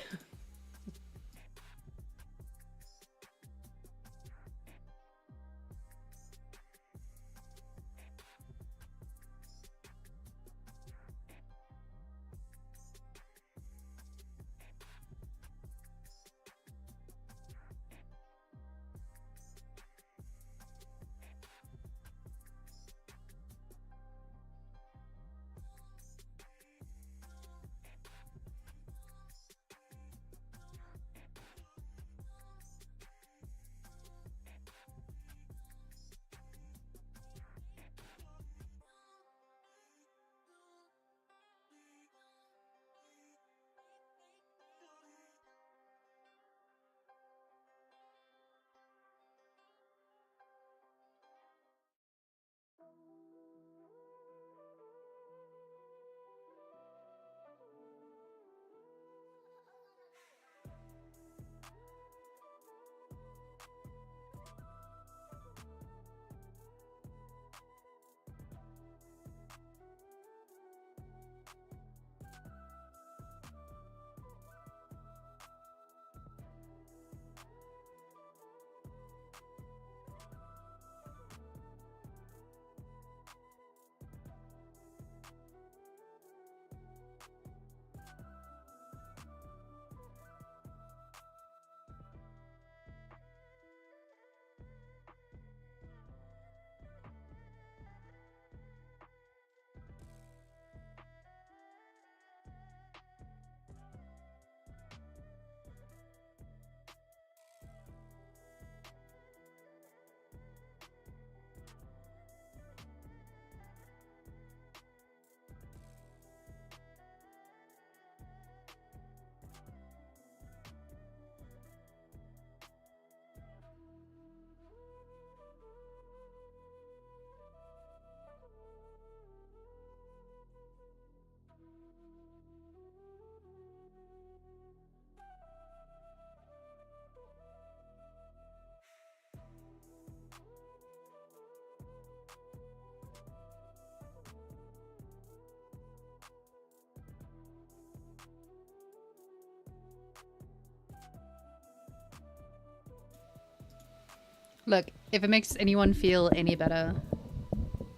Look, if it makes anyone feel any better,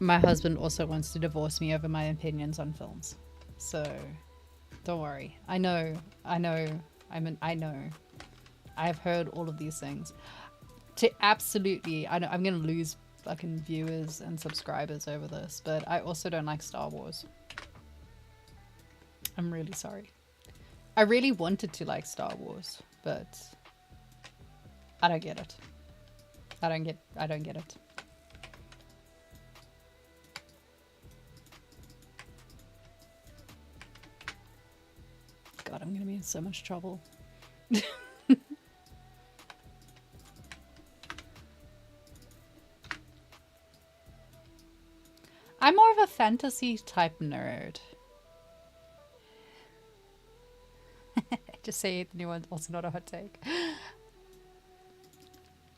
my husband also wants to divorce me over my opinions on films. So, don't worry. I know. I know. I know. I've heard all of these things. To absolutely, I know I'm gonna lose fucking viewers and subscribers over this, but I also don't like Star Wars. I'm really sorry. I really wanted to like Star Wars, but I don't get it. I don't get it. God, I'm gonna be in so much trouble. I'm more of a fantasy type nerd. Just say it, the new one's also not a hot take.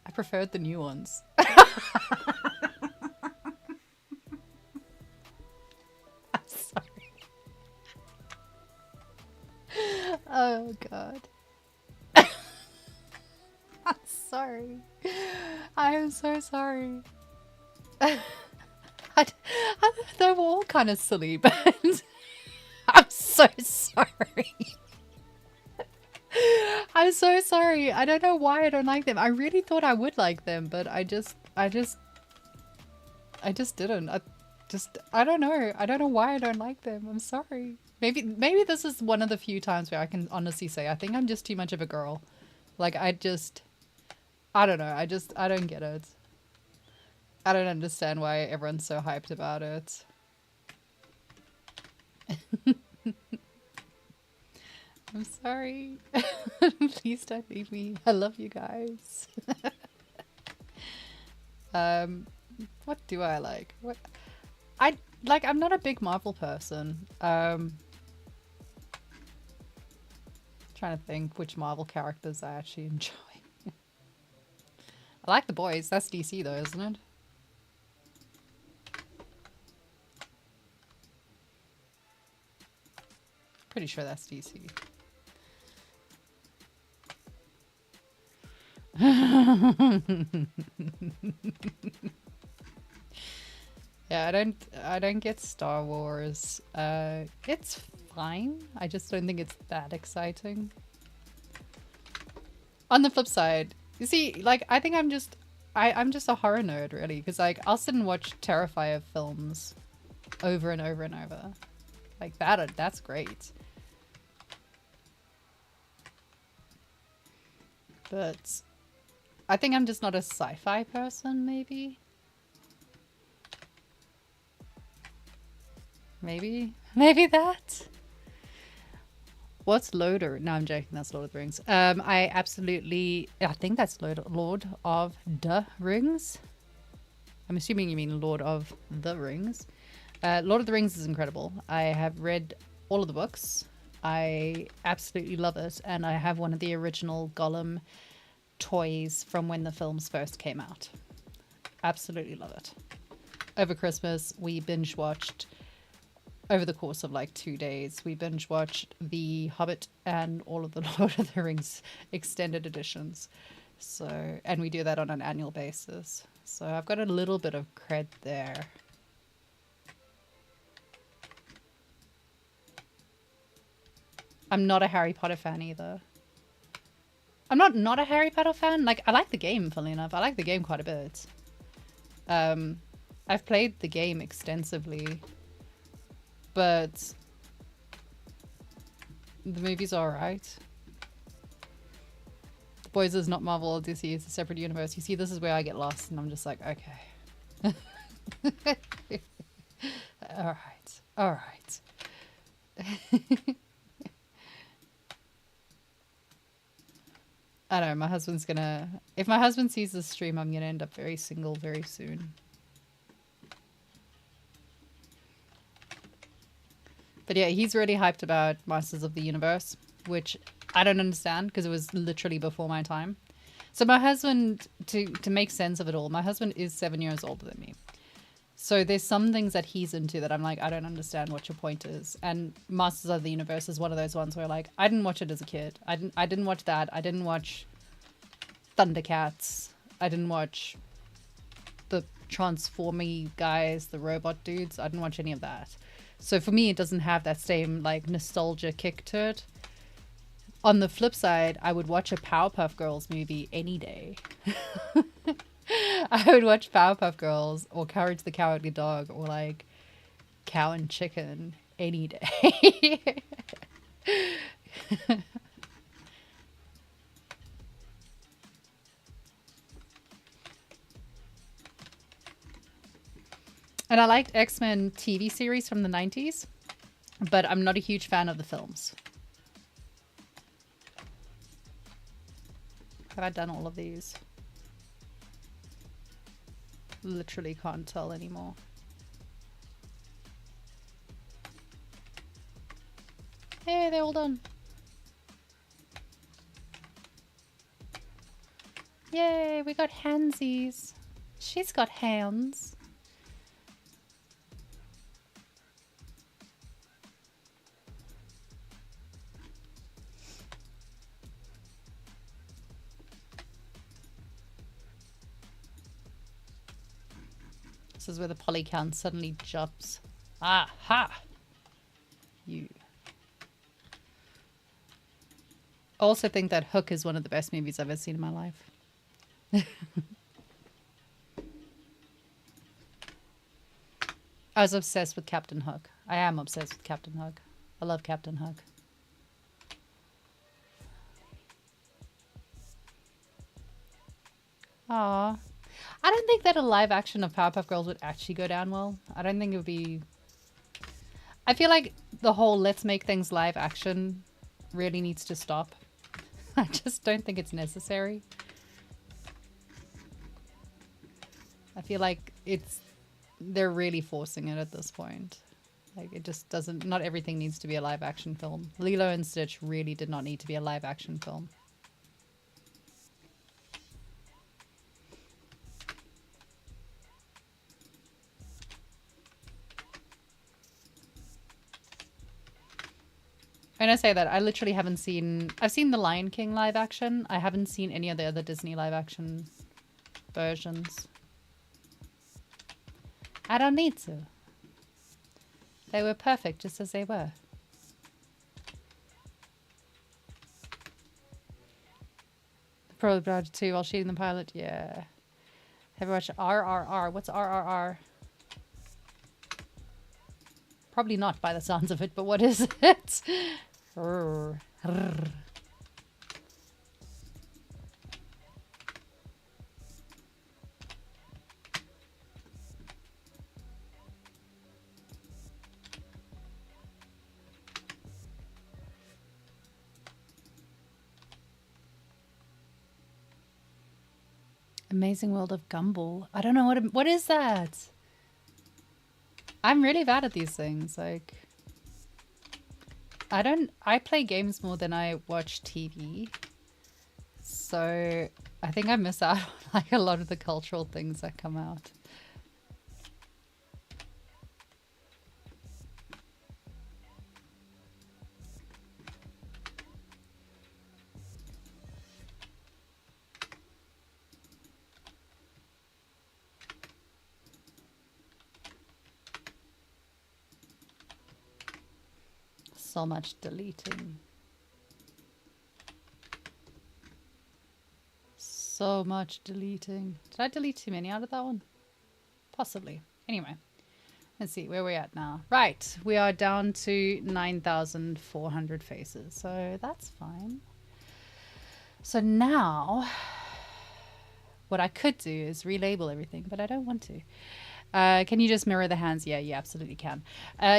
I preferred the new ones. I'm sorry. Oh god. I'm sorry. I am so sorry. They were all kind of silly, but I'm so sorry. I'm so sorry. I don't know why I don't like them. I really thought I would like them, but I just didn't. I don't know. I don't know why I don't like them. I'm sorry. Maybe this is one of the few times where I can honestly say I think I'm just too much of a girl. Like I don't know. I don't get it. I don't understand why everyone's so hyped about it. I'm sorry. Please don't leave me. I love you guys. What do I like? I'm not a big Marvel person. Trying to think which Marvel characters I actually enjoy. I like the boys. That's DC though, isn't it? Pretty sure that's DC. Yeah, I don't get Star Wars. It's fine. I just don't think it's that exciting. On the flip side, you see, like I think I'm just a horror nerd really, because like I'll sit and watch Terrifier films over and over and over. Like that's great. But I think I'm just not a sci-fi person, maybe. Maybe that. What's Loader? No, I'm joking. That's Lord of the Rings. I think that's Lord of the Rings. I'm assuming you mean Lord of the Rings. Lord of the Rings is incredible. I have read all of the books. I absolutely love it. And I have one of the original Gollum toys from when the films first came out. Absolutely love it. Over Christmas, we binge watched, over the course of like 2 days, we binge watched The Hobbit and all of the Lord of the Rings extended editions. So, and we do that on an annual basis. So I've got a little bit of cred there. I'm not a Harry Potter fan either. I'm not a Harry Potter fan. Like, I like the game, funnily enough. I like the game quite a bit. I've played the game extensively. But the movie's alright. The Boys is not Marvel or DC. It's a separate universe. You see, this is where I get lost. And I'm just like, okay. Alright. Alright. I don't know, my husband's gonna... If my husband sees this stream, I'm gonna end up very single very soon. But yeah, he's really hyped about Masters of the Universe, which I don't understand because it was literally before my time. So my husband, to make sense of it all, my husband is 7 years older than me. So there's some things that he's into that I'm like, I don't understand what your point is. And Masters of the Universe is one of those ones where like, I didn't watch it as a kid. I didn't watch that. I didn't watch Thundercats. I didn't watch the transformy guys, the robot dudes. I didn't watch any of that. So for me, it doesn't have that same like nostalgia kick to it. On the flip side, I would watch a Powerpuff Girls movie any day. I would watch Powerpuff Girls or Courage the Cowardly Dog or like Cow and Chicken any day. And I liked X-Men TV series from the 90s, but I'm not a huge fan of the films. Have I done all of these? Literally can't tell anymore. Hey, they're all done. Yay, we got handsies. She's got hands. This is where the poly count suddenly jumps. Aha! You. I also think that Hook is one of the best movies I've ever seen in my life. I was obsessed with Captain Hook. I am obsessed with Captain Hook. I love Captain Hook. Aww. I don't think that a live action of Powerpuff Girls would actually go down well. I don't think it would be... I feel like the whole let's make things live action really needs to stop. I just don't think it's necessary. I feel like they're really forcing it at this point. Like it just doesn't, not everything needs to be a live action film. Lilo and Stitch really did not need to be a live action film. When I say that, I literally haven't seen... I've seen The Lion King live action. I haven't seen any of the other Disney live action versions. I don't need to. They were perfect just as they were. Probably about to 2 while shooting the pilot. Yeah. Have you watched RRR? What's RRR? Probably not by the sounds of it, but what is it? Amazing World of Gumball. I don't know what is that? I'm really bad at these things. Like, I play games more than I watch TV. So I think I miss out on like a lot of the cultural things that come out. So much deleting. So much deleting. Did I delete too many out of that one? Possibly. Anyway, let's see where we're at now. Right, we are down to 9,400 faces, so that's fine. So now, what I could do is relabel everything, but I don't want to. Can you just mirror the hands? Yeah, you absolutely can.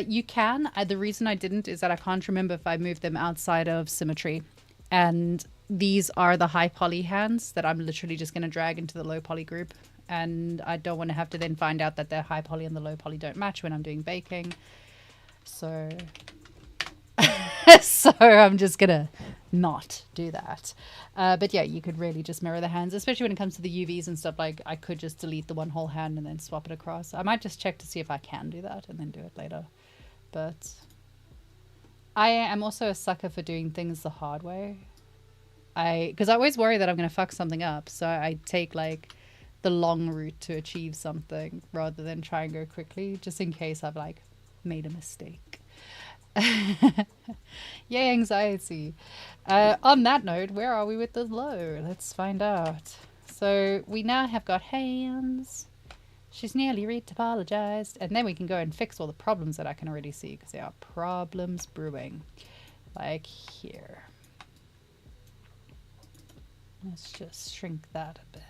You can. The reason I didn't is that I can't remember if I moved them outside of symmetry. And these are the high poly hands that I'm literally just going to drag into the low poly group. And I don't want to have to then find out that the high poly and the low poly don't match when I'm doing baking. So, so I'm just going to not do that. But yeah, you could really just mirror the hands, especially when it comes to the UVs and stuff. Like I could just delete the one whole hand and then swap it across. I might just check to see if I can do that and then do it later. But I am also a sucker for doing things the hard way. because I always worry that I'm going to fuck something up. So I take like the long route to achieve something rather than try and go quickly, just in case I've like made a mistake. Yay, anxiety. On that note, where are we with the low? Let's find out. So we now have got hands. She's nearly reached apologized. And then we can go and fix all the problems that I can already see, because there are problems brewing. Like here. Let's just shrink that a bit.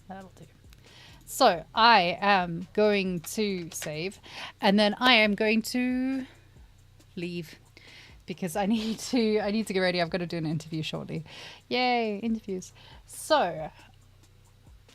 That'll do. So I am going to save, and then I am going to leave because I need to get ready. I've got to do an interview shortly. Yay, interviews. So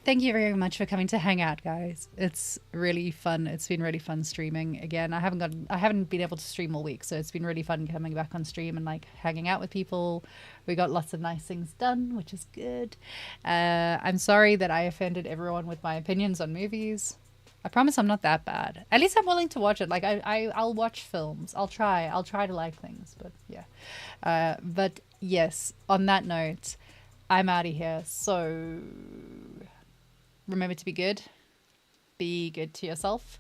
thank you very much for coming to hang out, guys. It's really fun. It's been really fun streaming again. I haven't been able to stream all week, so it's been really fun coming back on stream and like hanging out with people. We got lots of nice things done, which is good. I'm sorry that I offended everyone with my opinions on movies. I promise I'm not that bad. At least I'm willing to watch it. Like I'll watch films. I'll try to like things, but yeah. But yes, on that note, I'm out of here. So remember to be good to yourself,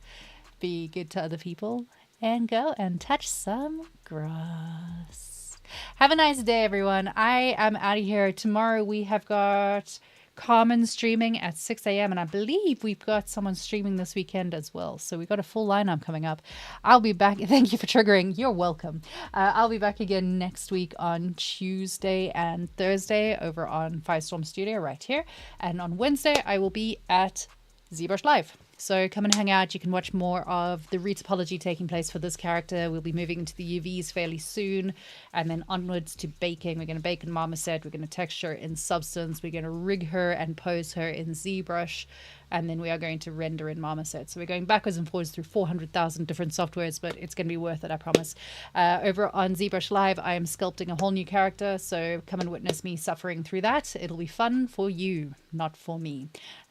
be good to other people, and go and touch some grass. Have a nice day, everyone. I am out of here. Tomorrow we have got Carmen streaming at 6 a.m. and I believe we've got someone streaming this weekend as well. So we've got a full lineup coming up. I'll be back. Thank you for triggering. You're welcome. I'll be back again next week on Tuesday and Thursday over on Firestorm Studio right here. And on Wednesday, I will be at ZBrush Live. So come and hang out. You can watch more of the retopology taking place for this character. We'll be moving into the UVs fairly soon, and then onwards to baking. We're going to bake in Marmoset. We're going to texture in Substance. We're going to rig her and pose her in ZBrush, and then we are going to render in Marmoset. So we're going backwards and forwards through 400,000 different softwares, but it's going to be worth it, I promise. Over on ZBrush Live, I am sculpting a whole new character, so come and witness me suffering through that. It'll be fun for you, not for me.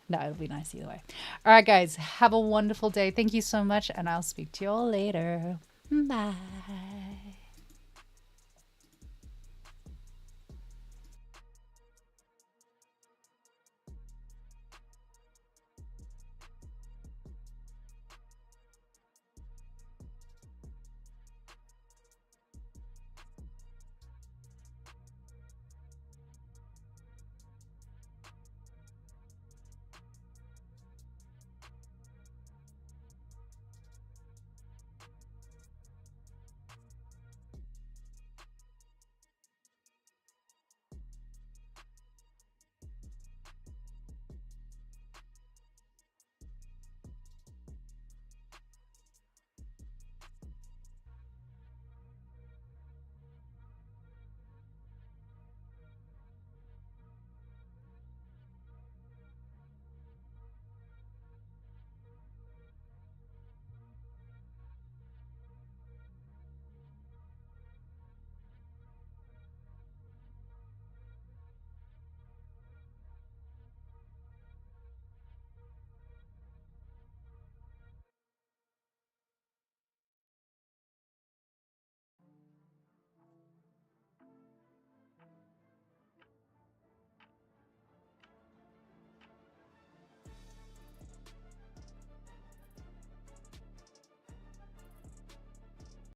No, it'll be nice either way. All right, guys, have a wonderful day. Thank you so much, and I'll speak to you all later. Bye.